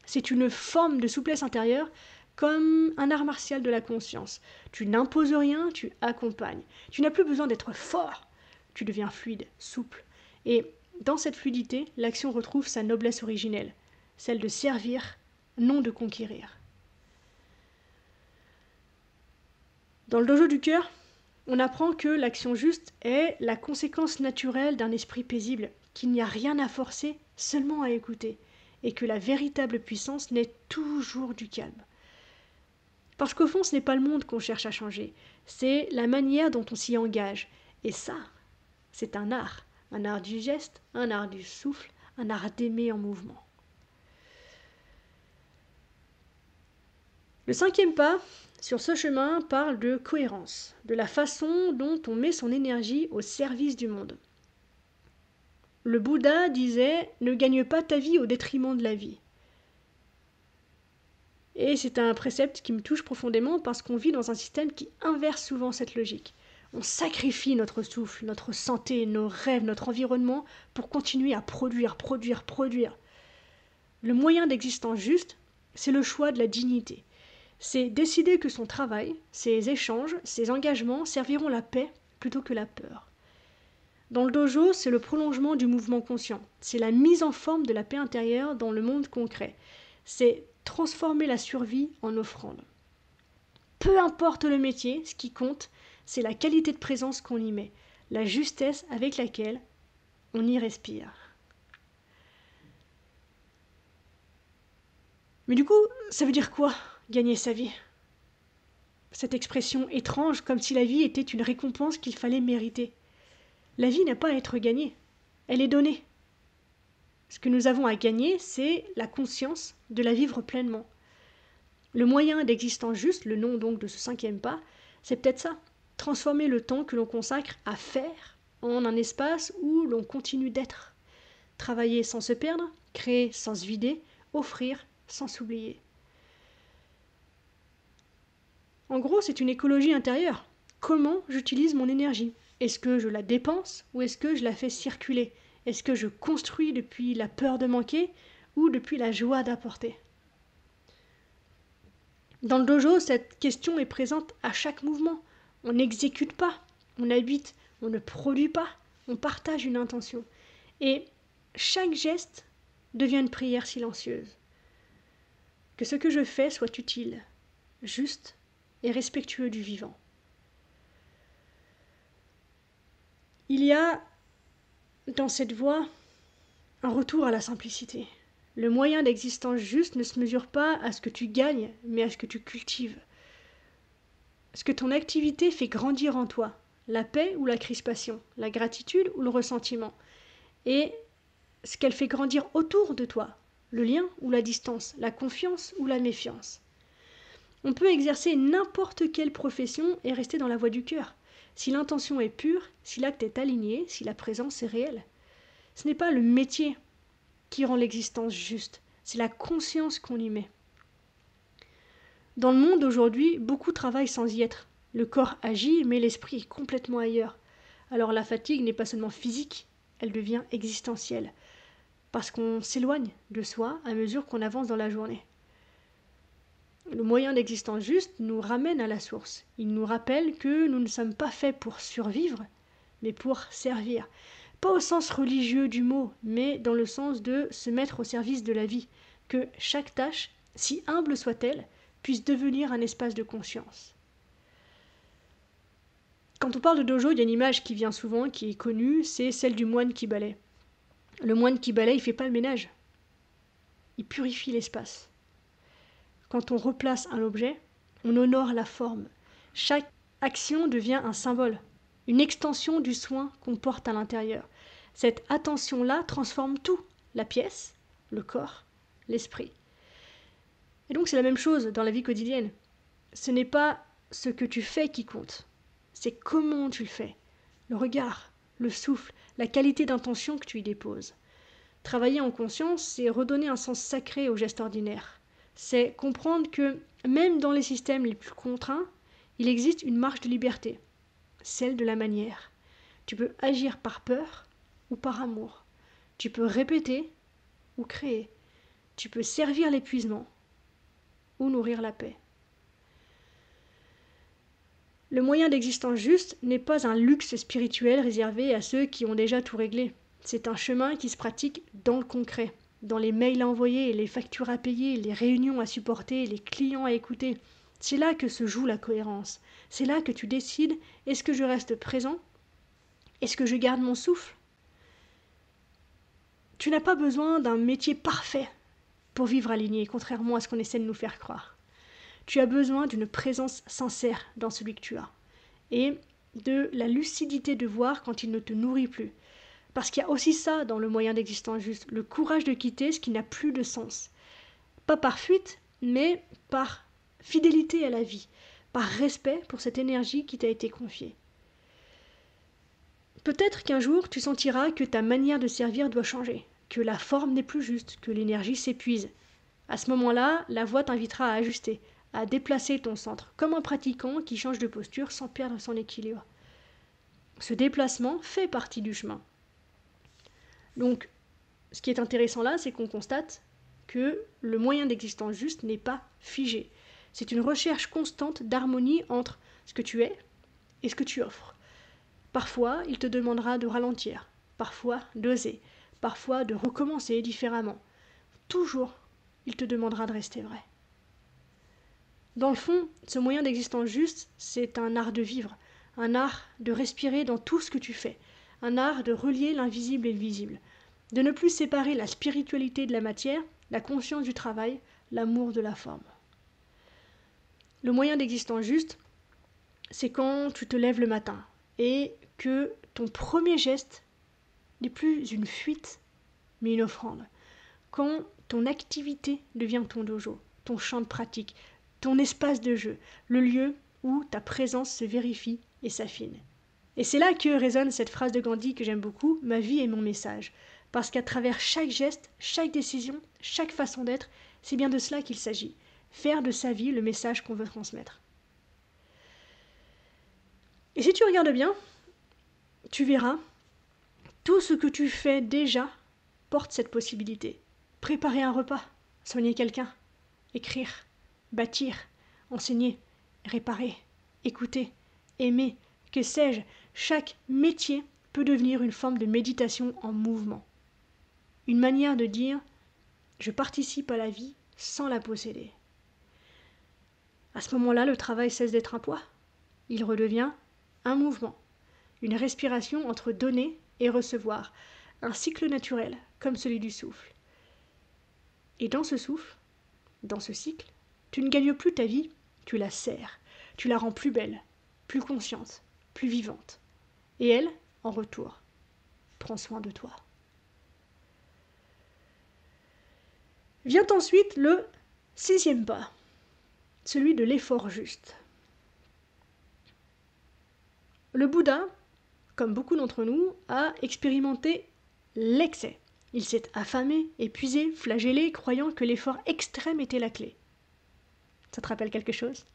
C'est une forme de souplesse intérieure, comme un art martial de la conscience. Tu n'imposes rien, tu accompagnes. Tu n'as plus besoin d'être fort. Tu deviens fluide, souple. Et dans cette fluidité, l'action retrouve sa noblesse originelle, celle de servir, non de conquérir. Dans le dojo du cœur, on apprend que l'action juste est la conséquence naturelle d'un esprit paisible, qu'il n'y a rien à forcer, seulement à écouter, et que la véritable puissance naît toujours du calme. Parce qu'au fond, ce n'est pas le monde qu'on cherche à changer, c'est la manière dont on s'y engage. Et ça, c'est un art du geste, un art du souffle, un art d'aimer en mouvement. Le 5e pas sur ce chemin parle de cohérence, de la façon dont on met son énergie au service du monde. Le Bouddha disait « Ne gagne pas ta vie au détriment de la vie ». Et c'est un précepte qui me touche profondément parce qu'on vit dans un système qui inverse souvent cette logique. On sacrifie notre souffle, notre santé, nos rêves, notre environnement pour continuer à produire. Le moyen d'existence juste, c'est le choix de la dignité. C'est décider que son travail, ses échanges, ses engagements serviront la paix plutôt que la peur. Dans le dojo, c'est le prolongement du mouvement conscient. C'est la mise en forme de la paix intérieure dans le monde concret. C'est transformer la survie en offrande. Peu importe le métier, ce qui compte, c'est la qualité de présence qu'on y met, la justesse avec laquelle on y respire. Mais du coup, ça veut dire quoi, gagner sa vie ? Cette expression étrange, comme si la vie était une récompense qu'il fallait mériter. La vie n'a pas à être gagnée, elle est donnée. Ce que nous avons à gagner, c'est la conscience de la vivre pleinement. Le moyen d'existence juste, le nom donc de ce 5e pas, c'est peut-être ça, transformer le temps que l'on consacre à faire en un espace où l'on continue d'être. Travailler sans se perdre, créer sans se vider, offrir sans s'oublier. En gros, c'est une écologie intérieure. Comment j'utilise mon énergie ? Est-ce que je la dépense ou est-ce que je la fais circuler? Est-ce que je construis depuis la peur de manquer ou depuis la joie d'apporter? Dans le dojo, cette question est présente à chaque mouvement. On n'exécute pas, on habite, on ne produit pas, on partage une intention. Et chaque geste devient une prière silencieuse. Que ce que je fais soit utile, juste et respectueux du vivant. Il y a dans cette voie un retour à la simplicité. Le moyen d'existence juste ne se mesure pas à ce que tu gagnes, mais à ce que tu cultives. Ce que ton activité fait grandir en toi, la paix ou la crispation, la gratitude ou le ressentiment, et ce qu'elle fait grandir autour de toi, le lien ou la distance, la confiance ou la méfiance. On peut exercer n'importe quelle profession et rester dans la voie du cœur, si l'intention est pure, si l'acte est aligné, si la présence est réelle. Ce n'est pas le métier qui rend l'existence juste, c'est la conscience qu'on y met. Dans le monde aujourd'hui, beaucoup travaillent sans y être. Le corps agit, mais l'esprit est complètement ailleurs. Alors la fatigue n'est pas seulement physique, elle devient existentielle, parce qu'on s'éloigne de soi à mesure qu'on avance dans la journée. Le moyen d'existence juste nous ramène à la source. Il nous rappelle que nous ne sommes pas faits pour survivre, mais pour servir. Pas au sens religieux du mot, mais dans le sens de se mettre au service de la vie, que chaque tâche, si humble soit-elle, puisse devenir un espace de conscience. Quand on parle de dojo, il y a une image qui vient souvent, qui est connue, c'est celle du moine qui balaie. Le moine qui balaie, il ne fait pas le ménage. Il purifie l'espace. Quand on replace un objet, on honore la forme. Chaque action devient un symbole, une extension du soin qu'on porte à l'intérieur. Cette attention-là transforme tout, la pièce, le corps, l'esprit. Et donc c'est la même chose dans la vie quotidienne. Ce n'est pas ce que tu fais qui compte, c'est comment tu le fais. Le regard, le souffle, la qualité d'intention que tu y déposes. Travailler en conscience, c'est redonner un sens sacré aux gestes ordinaires. C'est comprendre que même dans les systèmes les plus contraints, il existe une marge de liberté, celle de la manière. Tu peux agir par peur ou par amour. Tu peux répéter ou créer. Tu peux servir l'épuisement ou nourrir la paix. Le moyen d'existence juste n'est pas un luxe spirituel réservé à ceux qui ont déjà tout réglé. C'est un chemin qui se pratique dans le concret, dans les mails à envoyer, les factures à payer, les réunions à supporter, les clients à écouter. C'est là que se joue la cohérence. C'est là que tu décides, est-ce que je reste présent? Est-ce que je garde mon souffle? Tu n'as pas besoin d'un métier parfait pour vivre aligné, contrairement à ce qu'on essaie de nous faire croire. Tu as besoin d'une présence sincère dans celui que tu as et de la lucidité de voir quand il ne te nourrit plus. Parce qu'il y a aussi ça dans le moyen d'existence juste, le courage de quitter ce qui n'a plus de sens. Pas par fuite, mais par fidélité à la vie, par respect pour cette énergie qui t'a été confiée. Peut-être qu'un jour tu sentiras que ta manière de servir doit changer, que la forme n'est plus juste, que l'énergie s'épuise. À ce moment-là, la voix t'invitera à ajuster, à déplacer ton centre, comme un pratiquant qui change de posture sans perdre son équilibre. Ce déplacement fait partie du chemin. Donc, ce qui est intéressant là, c'est qu'on constate que le moyen d'existence juste n'est pas figé. C'est une recherche constante d'harmonie entre ce que tu es et ce que tu offres. Parfois, il te demandera de ralentir, parfois d'oser, parfois de recommencer différemment. Toujours, il te demandera de rester vrai. Dans le fond, ce moyen d'existence juste, c'est un art de vivre, un art de respirer dans tout ce que tu fais, un art de relier l'invisible et le visible, de ne plus séparer la spiritualité de la matière, la conscience du travail, l'amour de la forme. Le moyen d'existence juste, c'est quand tu te lèves le matin et que ton premier geste n'est plus une fuite, mais une offrande. Quand ton activité devient ton dojo, ton champ de pratique, ton espace de jeu, le lieu où ta présence se vérifie et s'affine. Et c'est là que résonne cette phrase de Gandhi que j'aime beaucoup, ma vie est mon message. Parce qu'à travers chaque geste, chaque décision, chaque façon d'être, c'est bien de cela qu'il s'agit. Faire de sa vie le message qu'on veut transmettre. Et si tu regardes bien, Tu verras, tout ce que tu fais déjà porte cette possibilité. Préparer un repas, soigner quelqu'un, écrire, bâtir, enseigner, réparer, écouter, aimer, que sais-je, chaque métier peut devenir une forme de méditation en mouvement. Une manière de dire « je participe à la vie sans la posséder ». À ce moment-là, le travail cesse d'être un poids. Il redevient un mouvement, une respiration entre donner et recevoir, un cycle naturel comme celui du souffle. Et dans ce souffle, dans ce cycle, tu ne gagnes plus ta vie, tu la sers, tu la rends plus belle, plus consciente, plus vivante. Et elle, en retour, prend soin de toi. Vient ensuite le 6e pas, celui de l'effort juste. Le Bouddha, comme beaucoup d'entre nous, a expérimenté l'excès. Il s'est affamé, épuisé, flagellé, croyant que l'effort extrême était la clé. Ça te rappelle quelque chose ?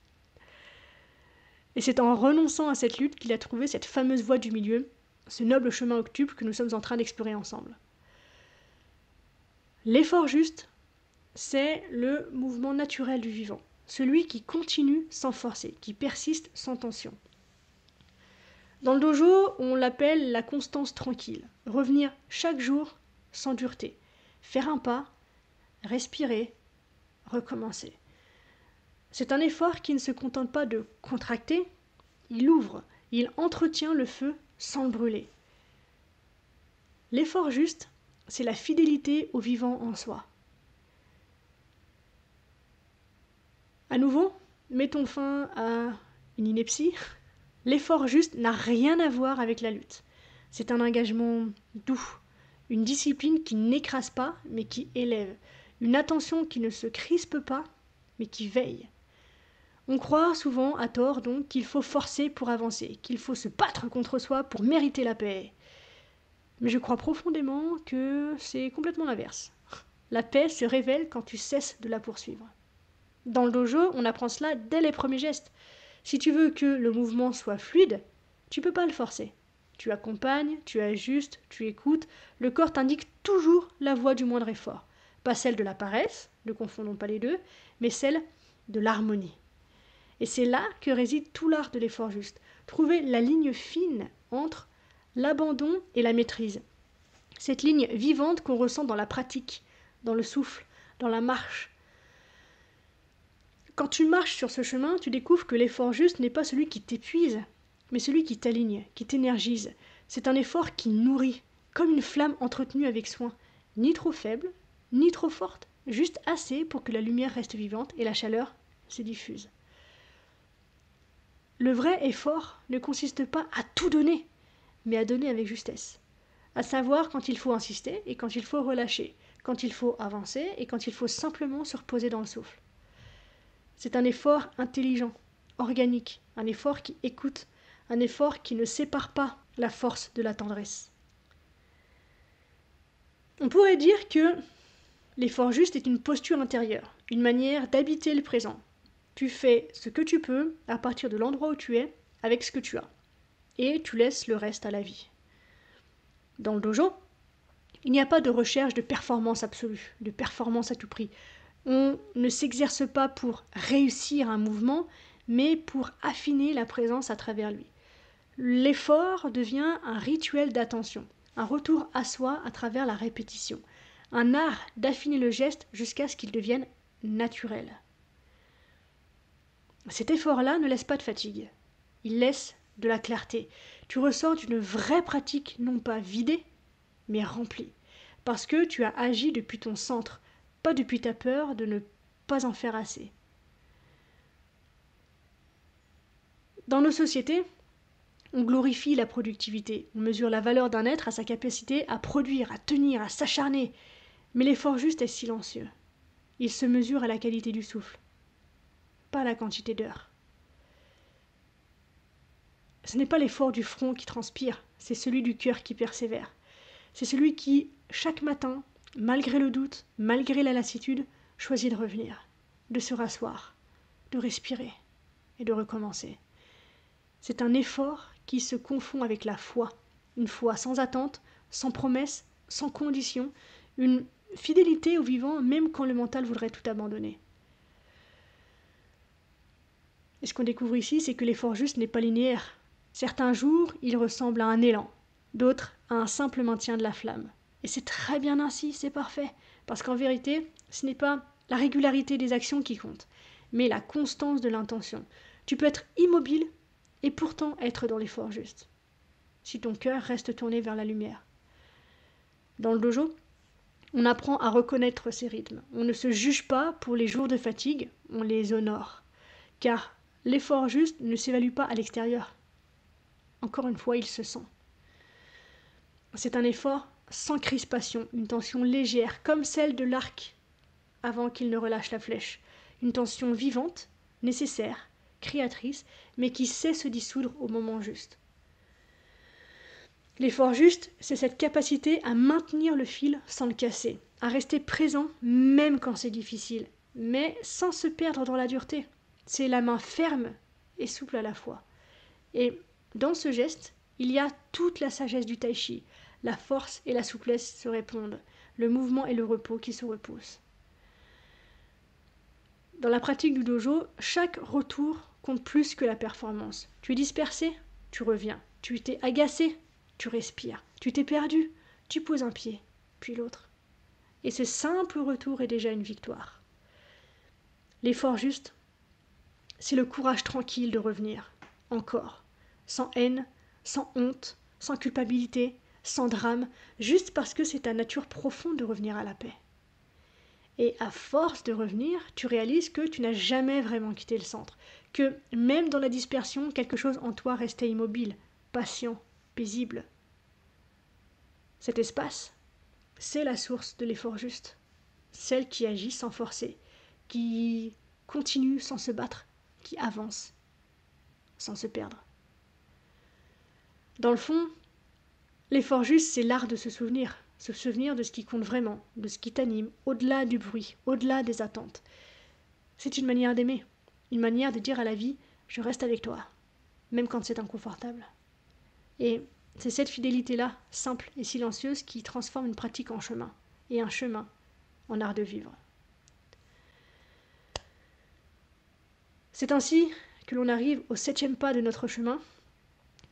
Et c'est en renonçant à cette lutte qu'il a trouvé cette fameuse voie du milieu, ce noble chemin octuple que nous sommes en train d'explorer ensemble. L'effort juste, c'est le mouvement naturel du vivant, celui qui continue sans forcer, qui persiste sans tension. Dans le dojo, on l'appelle la constance tranquille, revenir chaque jour sans dureté, faire un pas, respirer, recommencer. C'est un effort qui ne se contente pas de contracter, il ouvre, il entretient le feu sans le brûler. L'effort juste, c'est la fidélité au vivant en soi. À nouveau, mettons fin à une ineptie. L'effort juste n'a rien à voir avec la lutte. C'est un engagement doux, une discipline qui n'écrase pas, mais qui élève, une attention qui ne se crispe pas, mais qui veille. On croit souvent, à tort donc, qu'il faut forcer pour avancer, qu'il faut se battre contre soi pour mériter la paix. Mais je crois profondément que c'est complètement l'inverse. La paix se révèle quand tu cesses de la poursuivre. Dans le dojo, on apprend cela dès les premiers gestes. Si tu veux que le mouvement soit fluide, tu ne peux pas le forcer. Tu accompagnes, tu ajustes, tu écoutes. Le corps t'indique toujours la voie du moindre effort. Pas celle de la paresse, ne confondons pas les deux, mais celle de l'harmonie. Et c'est là que réside tout l'art de l'effort juste. Trouver la ligne fine entre l'abandon et la maîtrise. Cette ligne vivante qu'on ressent dans la pratique, dans le souffle, dans la marche. Quand tu marches sur ce chemin, tu découvres que l'effort juste n'est pas celui qui t'épuise, mais celui qui t'aligne, qui t'énergise. C'est un effort qui nourrit, comme une flamme entretenue avec soin, ni trop faible, ni trop forte, juste assez pour que la lumière reste vivante et la chaleur se diffuse. Le vrai effort ne consiste pas à tout donner, mais à donner avec justesse. À savoir quand il faut insister et quand il faut relâcher, quand il faut avancer et quand il faut simplement se reposer dans le souffle. C'est un effort intelligent, organique, un effort qui écoute, un effort qui ne sépare pas la force de la tendresse. On pourrait dire que l'effort juste est une posture intérieure, une manière d'habiter le présent. Tu fais ce que tu peux à partir de l'endroit où tu es, avec ce que tu as. Et tu laisses le reste à la vie. Dans le dojo, il n'y a pas de recherche de performance absolue, de performance à tout prix. On ne s'exerce pas pour réussir un mouvement, mais pour affiner la présence à travers lui. L'effort devient un rituel d'attention, un retour à soi à travers la répétition, un art d'affiner le geste jusqu'à ce qu'il devienne naturel. Cet effort-là ne laisse pas de fatigue, il laisse de la clarté. Tu ressors d'une vraie pratique, non pas vidée, mais remplie, parce que tu as agi depuis ton centre, pas depuis ta peur de ne pas en faire assez. Dans nos sociétés, on glorifie la productivité, on mesure la valeur d'un être à sa capacité à produire, à tenir, à s'acharner, mais l'effort juste est silencieux. Il se mesure à la qualité du souffle, pas à la quantité d'heures. Ce n'est pas l'effort du front qui transpire, c'est celui du cœur qui persévère. C'est celui qui, chaque matin, malgré le doute, malgré la lassitude, choisit de revenir, de se rasseoir, de respirer et de recommencer. C'est un effort qui se confond avec la foi, une foi sans attente, sans promesse, sans condition, une fidélité au vivant même quand le mental voudrait tout abandonner. Et ce qu'on découvre ici, c'est que l'effort juste n'est pas linéaire. Certains jours, il ressemble à un élan, d'autres à un simple maintien de la flamme. Et c'est très bien ainsi, c'est parfait, parce qu'en vérité, ce n'est pas la régularité des actions qui compte, mais la constance de l'intention. Tu peux être immobile et pourtant être dans l'effort juste, si ton cœur reste tourné vers la lumière. Dans le dojo, on apprend à reconnaître ces rythmes. On ne se juge pas pour les jours de fatigue, on les honore. Car l'effort juste ne s'évalue pas à l'extérieur. Encore une fois, il se sent. C'est un effort sans crispation, une tension légère, comme celle de l'arc avant qu'il ne relâche la flèche. Une tension vivante, nécessaire, créatrice, mais qui sait se dissoudre au moment juste. L'effort juste, c'est cette capacité à maintenir le fil sans le casser, à rester présent même quand c'est difficile, mais sans se perdre dans la dureté. C'est la main ferme et souple à la fois. Et dans ce geste, il y a toute la sagesse du tai chi. La force et la souplesse se répondent, le mouvement et le repos qui se repoussent. Dans la pratique du dojo, chaque retour compte plus que la performance. Tu es dispersé, tu reviens. Tu t'es agacé, tu respires. Tu t'es perdu, tu poses un pied, puis l'autre. Et ce simple retour est déjà une victoire. L'effort juste, c'est le courage tranquille de revenir, encore, sans haine, sans honte, sans culpabilité, sans drame, juste parce que c'est ta nature profonde de revenir à la paix. Et à force de revenir, tu réalises que tu n'as jamais vraiment quitté le centre, que même dans la dispersion, quelque chose en toi restait immobile, patient, paisible. Cet espace, c'est la source de l'effort juste, celle qui agit sans forcer, qui continue sans se battre, qui avance sans se perdre. Dans le fond, l'effort juste, c'est l'art de se souvenir de ce qui compte vraiment, de ce qui t'anime, au-delà du bruit, au-delà des attentes. C'est une manière d'aimer, une manière de dire à la vie « je reste avec toi », même quand c'est inconfortable. Et c'est cette fidélité-là, simple et silencieuse, qui transforme une pratique en chemin, et un chemin en art de vivre. C'est ainsi que l'on arrive au 7e pas de notre chemin,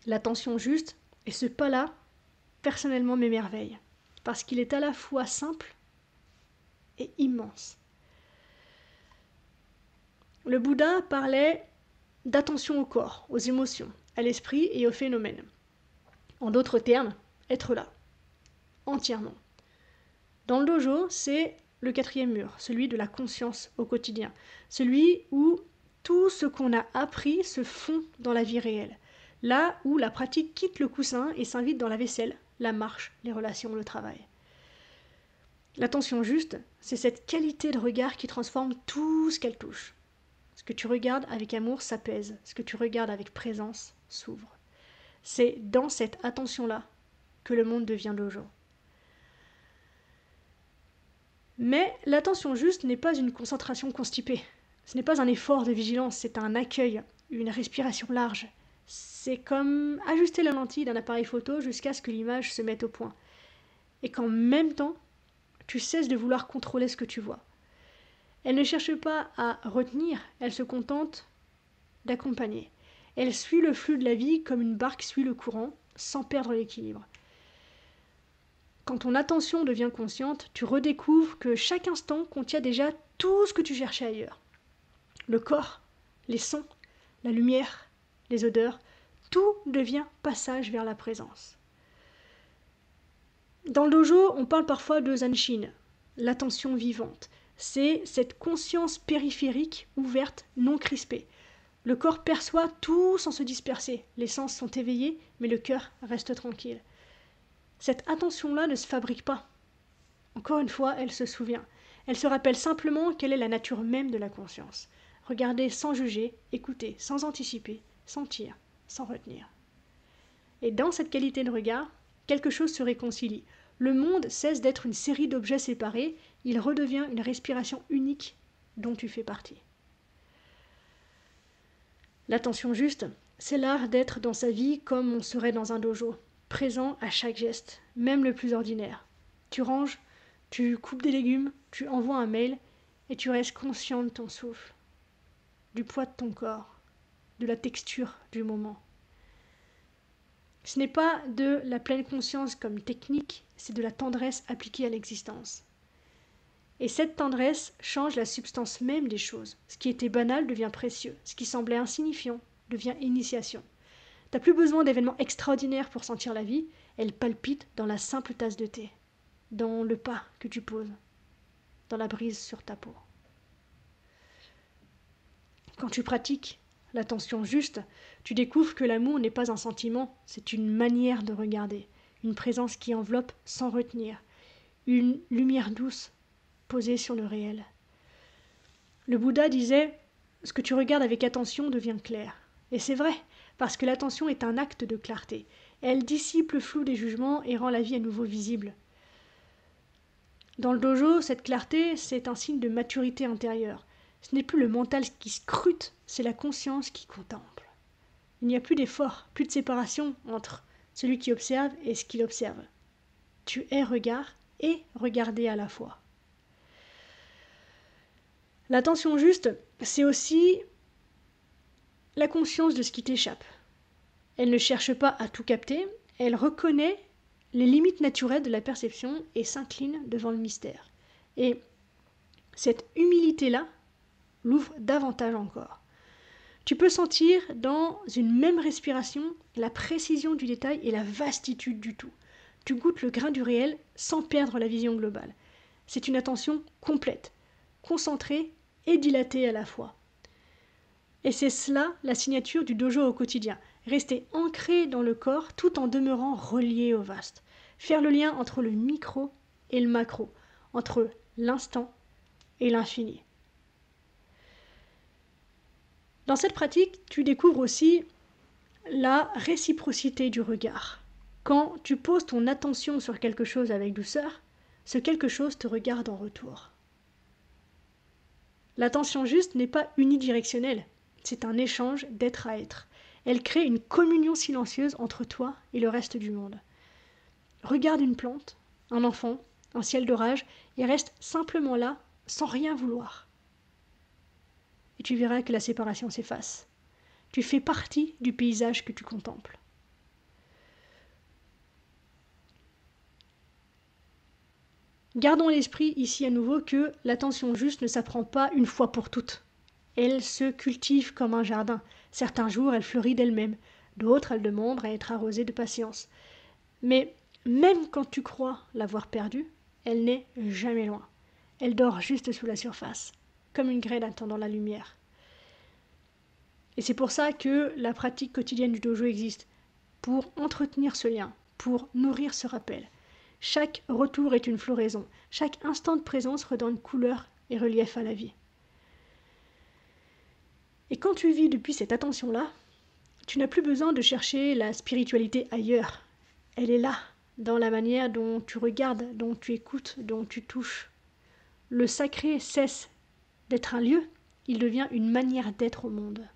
l'attention juste, et ce pas-là, personnellement, m'émerveille, parce qu'il est à la fois simple et immense. Le Bouddha parlait d'attention au corps, aux émotions, à l'esprit et aux phénomènes. En d'autres termes, être là, entièrement. Dans le dojo, c'est le 4e mur, celui de la conscience au quotidien, celui où tout ce qu'on a appris se fond dans la vie réelle, là où la pratique quitte le coussin et s'invite dans la vaisselle, la marche, les relations, le travail. L'attention juste, c'est cette qualité de regard qui transforme tout ce qu'elle touche. Ce que tu regardes avec amour s'apaise, ce que tu regardes avec présence s'ouvre. C'est dans cette attention-là que le monde devient dojo. Mais l'attention juste n'est pas une concentration constipée. Ce n'est pas un effort de vigilance, c'est un accueil, une respiration large. C'est comme ajuster la lentille d'un appareil photo jusqu'à ce que l'image se mette au point. Et qu'en même temps, tu cesses de vouloir contrôler ce que tu vois. Elle ne cherche pas à retenir, elle se contente d'accompagner. Elle suit le flux de la vie comme une barque suit le courant, sans perdre l'équilibre. Quand ton attention devient consciente, tu redécouvres que chaque instant contient déjà tout ce que tu cherchais ailleurs. Le corps, les sons, la lumière, les odeurs, tout devient passage vers la présence. Dans le dojo, on parle parfois de zanshin, l'attention vivante. C'est cette conscience périphérique, ouverte, non crispée. Le corps perçoit tout sans se disperser. Les sens sont éveillés, mais le cœur reste tranquille. Cette attention-là ne se fabrique pas. Encore une fois, elle se souvient. Elle se rappelle simplement quelle est la nature même de la conscience. Regarder sans juger, écouter sans anticiper, sentir sans retenir. Et dans cette qualité de regard, quelque chose se réconcilie. Le monde cesse d'être une série d'objets séparés, il redevient une respiration unique dont tu fais partie. L'attention juste, c'est l'art d'être dans sa vie comme on serait dans un dojo. présent à chaque geste, même le plus ordinaire. Tu ranges, tu coupes des légumes, tu envoies un mail et tu restes conscient de ton souffle, du poids de ton corps, de la texture du moment. Ce n'est pas de la pleine conscience comme technique, c'est de la tendresse appliquée à l'existence. Et cette tendresse change la substance même des choses. Ce qui était banal devient précieux, ce qui semblait insignifiant devient initiation. T'as plus besoin d'événements extraordinaires pour sentir la vie, elle palpite dans la simple tasse de thé, dans le pas que tu poses, dans la brise sur ta peau. Quand tu pratiques l'attention juste, tu découvres que l'amour n'est pas un sentiment, c'est une manière de regarder, une présence qui enveloppe sans retenir, une lumière douce posée sur le réel. Le Bouddha disait « Ce que tu regardes avec attention devient clair ». Et c'est vrai, parce que l'attention est un acte de clarté. Elle dissipe le flou des jugements et rend la vie à nouveau visible. Dans le dojo, cette clarté, c'est un signe de maturité intérieure. Ce n'est plus le mental qui scrute, c'est la conscience qui contemple. Il n'y a plus d'effort, plus de séparation entre celui qui observe et ce qu'il observe. Tu es regard et regardé à la fois. L'attention juste, c'est aussi la conscience de ce qui t'échappe. Elle ne cherche pas à tout capter, elle reconnaît les limites naturelles de la perception et s'incline devant le mystère. Et cette humilité-là l'ouvre davantage encore. Tu peux sentir dans une même respiration la précision du détail et la vastitude du tout. Tu goûtes le grain du réel sans perdre la vision globale. C'est une attention complète, concentrée et dilatée à la fois. Et c'est cela la signature du dojo au quotidien. Rester ancré dans le corps tout en demeurant relié au vaste. Faire le lien entre le micro et le macro, entre l'instant et l'infini. Dans cette pratique, tu découvres aussi la réciprocité du regard. Quand tu poses ton attention sur quelque chose avec douceur, ce quelque chose te regarde en retour. L'attention juste n'est pas unidirectionnelle, c'est un échange d'être à être. Elle crée une communion silencieuse entre toi et le reste du monde. Regarde une plante, un enfant, un ciel d'orage, et reste simplement là, sans rien vouloir. Et tu verras que la séparation s'efface. Tu fais partie du paysage que tu contemples. Gardons à l'esprit ici à nouveau que l'attention juste ne s'apprend pas une fois pour toutes. Elle se cultive comme un jardin. Certains jours, elle fleurit d'elle-même. D'autres, elle demande à être arrosée de patience. Mais même quand tu crois l'avoir perdue, elle n'est jamais loin. Elle dort juste sous la surface, comme une graine attendant la lumière. Et c'est pour ça que la pratique quotidienne du dojo existe, pour entretenir ce lien, pour nourrir ce rappel. Chaque retour est une floraison, chaque instant de présence redonne couleur et relief à la vie. Et quand tu vis depuis cette attention-là, tu n'as plus besoin de chercher la spiritualité ailleurs. Elle est là, dans la manière dont tu regardes, dont tu écoutes, dont tu touches. Le sacré cesse d'être un lieu, il devient une manière d'être au monde.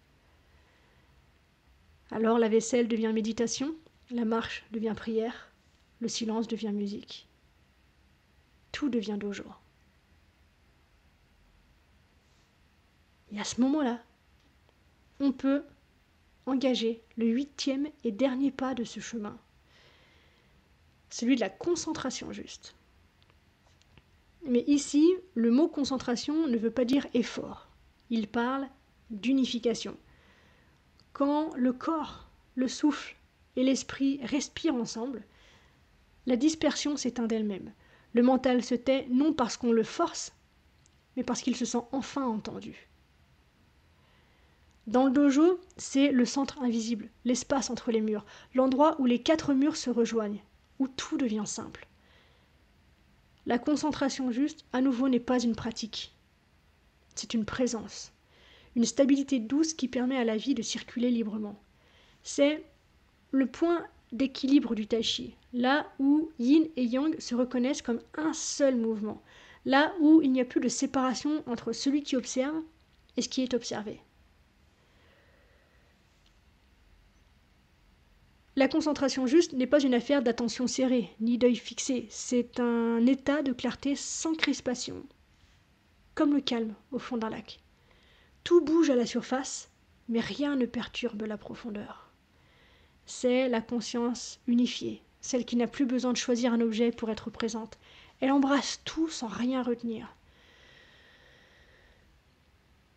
Alors la vaisselle devient méditation, la marche devient prière, le silence devient musique. Tout devient dojo. Et à ce moment-là, on peut engager le 8e et dernier pas de ce chemin, celui de la concentration juste. Mais ici, le mot concentration ne veut pas dire effort, il parle d'unification. Quand le corps, le souffle et l'esprit respirent ensemble, la dispersion s'éteint d'elle-même. Le mental se tait non parce qu'on le force, mais parce qu'il se sent enfin entendu. Dans le dojo, c'est le centre invisible, l'espace entre les murs, l'endroit où les 4 murs se rejoignent, où tout devient simple. La concentration juste, à nouveau, n'est pas une pratique. C'est une présence, une stabilité douce qui permet à la vie de circuler librement. C'est le point d'équilibre du tai chi, là où yin et yang se reconnaissent comme un seul mouvement, là où il n'y a plus de séparation entre celui qui observe et ce qui est observé. La concentration juste n'est pas une affaire d'attention serrée, ni d'œil fixé. C'est un état de clarté sans crispation, comme le calme au fond d'un lac. Tout bouge à la surface, mais rien ne perturbe la profondeur. C'est la conscience unifiée, celle qui n'a plus besoin de choisir un objet pour être présente. Elle embrasse tout sans rien retenir.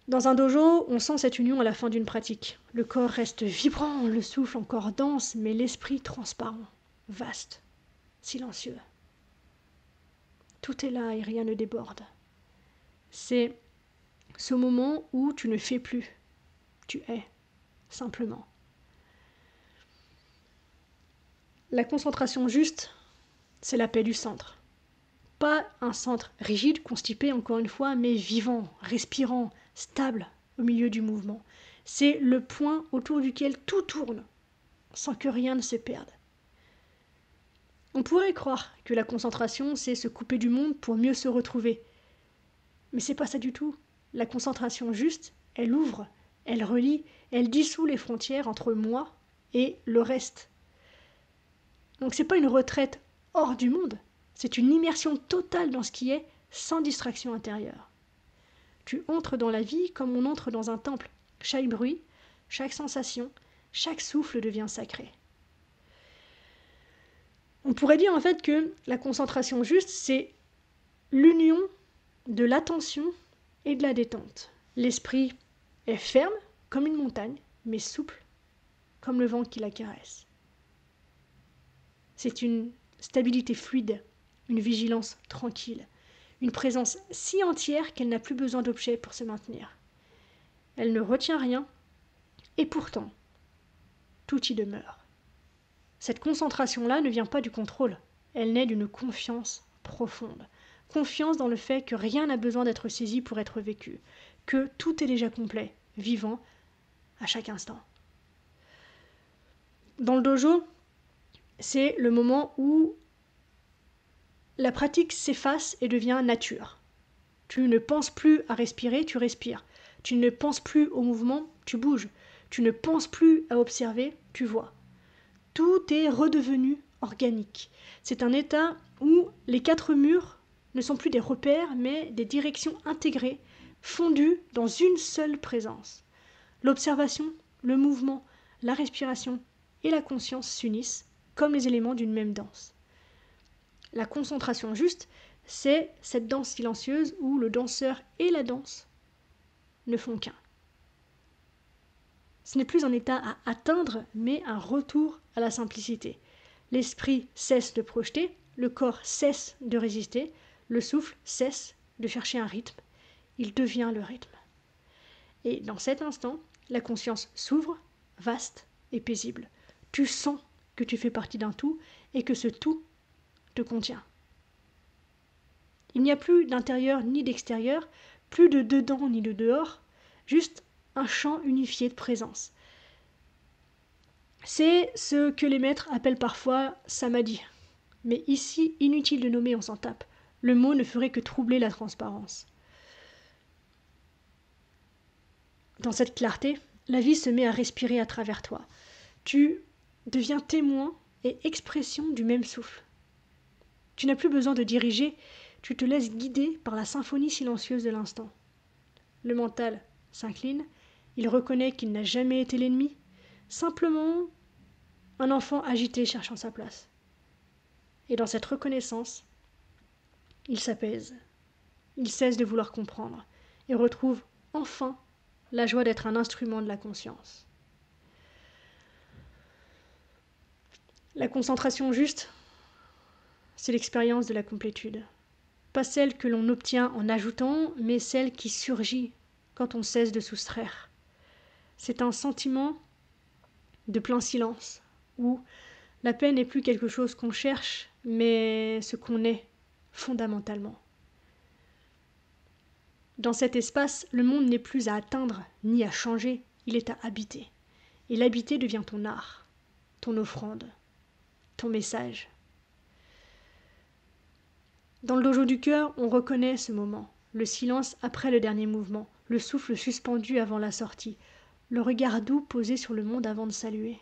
Dans un dojo, on sent cette union à la fin d'une pratique. Le corps reste vibrant, le souffle encore dense, mais l'esprit transparent, vaste, silencieux. Tout est là et rien ne déborde. C'est ce moment où tu ne fais plus, tu es, simplement. La concentration juste, c'est la paix du centre. Pas un centre rigide, constipé encore une fois, mais vivant, respirant, stable au milieu du mouvement. C'est le point autour duquel tout tourne, sans que rien ne se perde. On pourrait croire que la concentration, c'est se couper du monde pour mieux se retrouver. Mais c'est pas ça du tout. La concentration juste, elle ouvre, elle relie, elle dissout les frontières entre moi et le reste. Donc c'est pas une retraite hors du monde, c'est une immersion totale dans ce qui est, sans distraction intérieure. Tu entres dans la vie comme on entre dans un temple. Chaque bruit, chaque sensation, chaque souffle devient sacré. On pourrait dire en fait que la concentration juste, c'est l'union de l'attention et de la détente. L'esprit est ferme comme une montagne, mais souple comme le vent qui la caresse. C'est une stabilité fluide, une vigilance tranquille, une présence si entière qu'elle n'a plus besoin d'objets pour se maintenir. Elle ne retient rien, et pourtant, tout y demeure. Cette concentration-là ne vient pas du contrôle, elle naît d'une confiance profonde. Confiance dans le fait que rien n'a besoin d'être saisi pour être vécu, que tout est déjà complet, vivant, à chaque instant. Dans le dojo, c'est le moment où la pratique s'efface et devient nature. Tu ne penses plus à respirer, tu respires. Tu ne penses plus au mouvement, tu bouges. Tu ne penses plus à observer, tu vois. Tout est redevenu organique. C'est un état où les quatre murs ne sont plus des repères, mais des directions intégrées, fondues dans une seule présence. L'observation, le mouvement, la respiration et la conscience s'unissent comme les éléments d'une même danse. La concentration juste, c'est cette danse silencieuse où le danseur et la danse ne font qu'un. Ce n'est plus un état à atteindre, mais un retour à la simplicité. L'esprit cesse de projeter, le corps cesse de résister, le souffle cesse de chercher un rythme, il devient le rythme. Et dans cet instant, la conscience s'ouvre, vaste et paisible. Tu sens que tu fais partie d'un tout et que ce tout te contient. Il n'y a plus d'intérieur ni d'extérieur, plus de dedans ni de dehors, juste un champ unifié de présence. C'est ce que les maîtres appellent parfois samadhi. Mais ici, inutile de nommer, on s'en tape. Le mot ne ferait que troubler la transparence. Dans cette clarté, la vie se met à respirer à travers toi. Tu deviens témoin et expression du même souffle. Tu n'as plus besoin de diriger, tu te laisses guider par la symphonie silencieuse de l'instant. Le mental s'incline, il reconnaît qu'il n'a jamais été l'ennemi, simplement un enfant agité cherchant sa place. Et dans cette reconnaissance, il s'apaise, il cesse de vouloir comprendre et retrouve enfin la joie d'être un instrument de la conscience. La concentration juste, c'est l'expérience de la complétude. Pas celle que l'on obtient en ajoutant, mais celle qui surgit quand on cesse de soustraire. C'est un sentiment de plein silence, où la paix n'est plus quelque chose qu'on cherche, mais ce qu'on est fondamentalement. Dans cet espace, le monde n'est plus à atteindre ni à changer, il est à habiter. Et l'habiter devient ton art, ton offrande, ton message. Dans le dojo du cœur, on reconnaît ce moment, le silence après le dernier mouvement, le souffle suspendu avant la sortie, le regard doux posé sur le monde avant de saluer.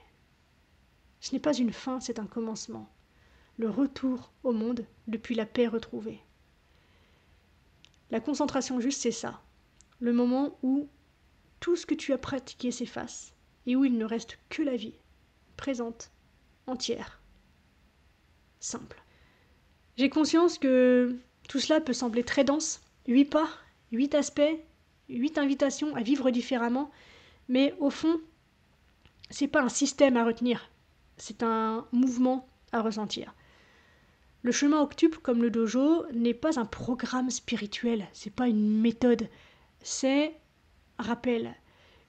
Ce n'est pas une fin, c'est un commencement. Le retour au monde depuis la paix retrouvée. La concentration juste, c'est ça. Le moment où tout ce que tu as pratiqué s'efface et où il ne reste que la vie, présente, entière, simple. J'ai conscience que tout cela peut sembler très dense, 8 pas, 8 aspects, 8 invitations à vivre différemment, mais au fond, c'est pas un système à retenir, c'est un mouvement à ressentir. Le chemin octuple, comme le dojo, n'est pas un programme spirituel, c'est pas une méthode, c'est, rappel,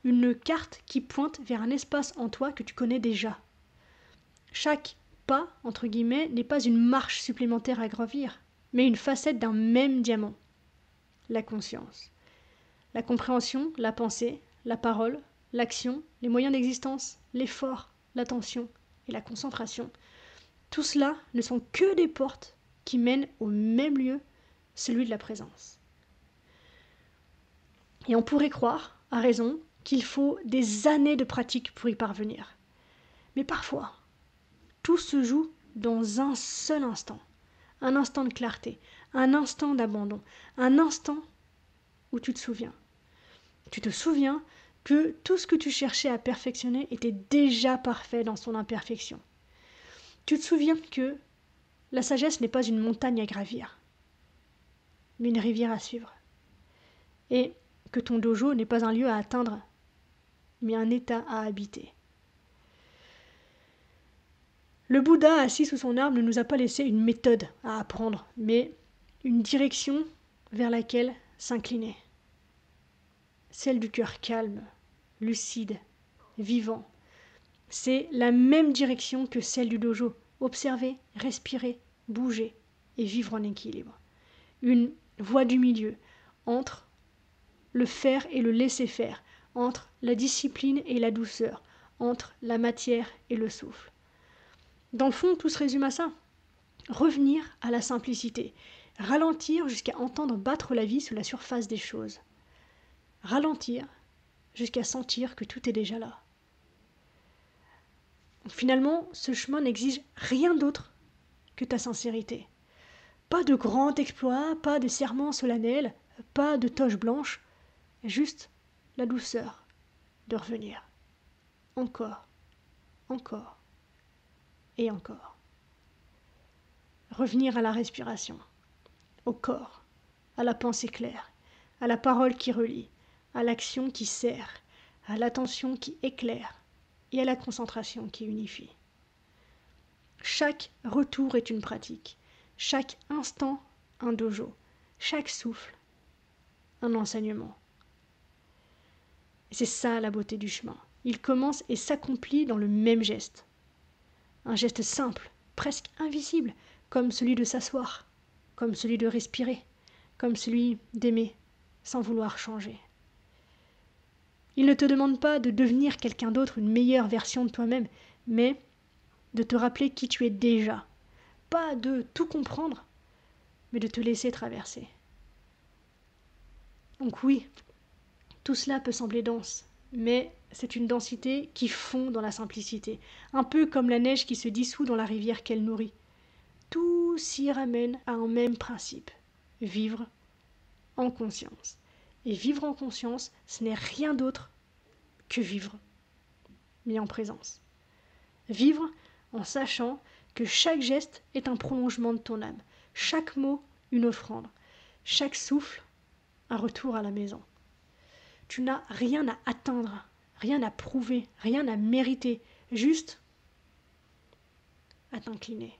une carte qui pointe vers un espace en toi que tu connais déjà. Chaque pas, entre guillemets, n'est pas une marche supplémentaire à gravir, mais une facette d'un même diamant. La conscience. La compréhension, la pensée, la parole, l'action, les moyens d'existence, l'effort, l'attention et la concentration. Tout cela ne sont que des portes qui mènent au même lieu, celui de la présence. Et on pourrait croire, à raison, qu'il faut des années de pratique pour y parvenir. Mais parfois, tout se joue dans un seul instant. Un instant de clarté, un instant d'abandon, un instant où tu te souviens. Tu te souviens que tout ce que tu cherchais à perfectionner était déjà parfait dans son imperfection. Tu te souviens que la sagesse n'est pas une montagne à gravir, mais une rivière à suivre. Et que ton dojo n'est pas un lieu à atteindre, mais un état à habiter. Le Bouddha, assis sous son arbre, ne nous a pas laissé une méthode à apprendre, mais une direction vers laquelle s'incliner. Celle du cœur calme, lucide, vivant. C'est la même direction que celle du dojo. Observer, respirer, bouger et vivre en équilibre. Une voie du milieu entre le faire et le laisser faire, entre la discipline et la douceur, entre la matière et le souffle. Dans le fond, tout se résume à ça. Revenir à la simplicité, ralentir jusqu'à entendre battre la vie sous la surface des choses. Ralentir jusqu'à sentir que tout est déjà là. Finalement, ce chemin n'exige rien d'autre que ta sincérité. Pas de grand exploit, pas de serment solennel, pas de toge blanche, juste la douceur de revenir. Encore, encore et encore. Revenir à la respiration, au corps, à la pensée claire, à la parole qui relie, à l'action qui sert, à l'attention qui éclaire et à la concentration qui unifie. Chaque retour est une pratique, chaque instant un dojo, chaque souffle un enseignement. Et c'est ça la beauté du chemin. Il commence et s'accomplit dans le même geste. Un geste simple, presque invisible, comme celui de s'asseoir, comme celui de respirer, comme celui d'aimer, sans vouloir changer. Il ne te demande pas de devenir quelqu'un d'autre, une meilleure version de toi-même, mais de te rappeler qui tu es déjà. Pas de tout comprendre, mais de te laisser traverser. Donc oui, tout cela peut sembler dense, mais c'est une densité qui fond dans la simplicité, un peu comme la neige qui se dissout dans la rivière qu'elle nourrit. Tout s'y ramène à un même principe, vivre en conscience. Et vivre en conscience, ce n'est rien d'autre que vivre, mais en présence. Vivre en sachant que chaque geste est un prolongement de ton âme, chaque mot une offrande, chaque souffle un retour à la maison. Tu n'as rien à atteindre, rien à prouver, rien à mériter, juste à t'incliner,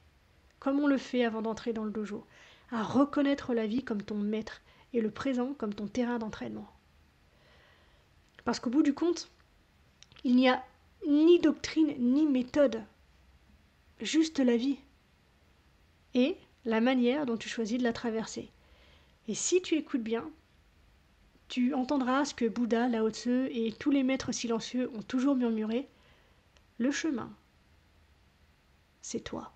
comme on le fait avant d'entrer dans le dojo, à reconnaître la vie comme ton maître et le présent comme ton terrain d'entraînement. Parce qu'au bout du compte, il n'y a ni doctrine ni méthode, juste la vie et la manière dont tu choisis de la traverser. Et si tu écoutes bien, tu entendras ce que Bouddha, Lao Tzu et tous les maîtres silencieux ont toujours murmuré. Le chemin, c'est toi.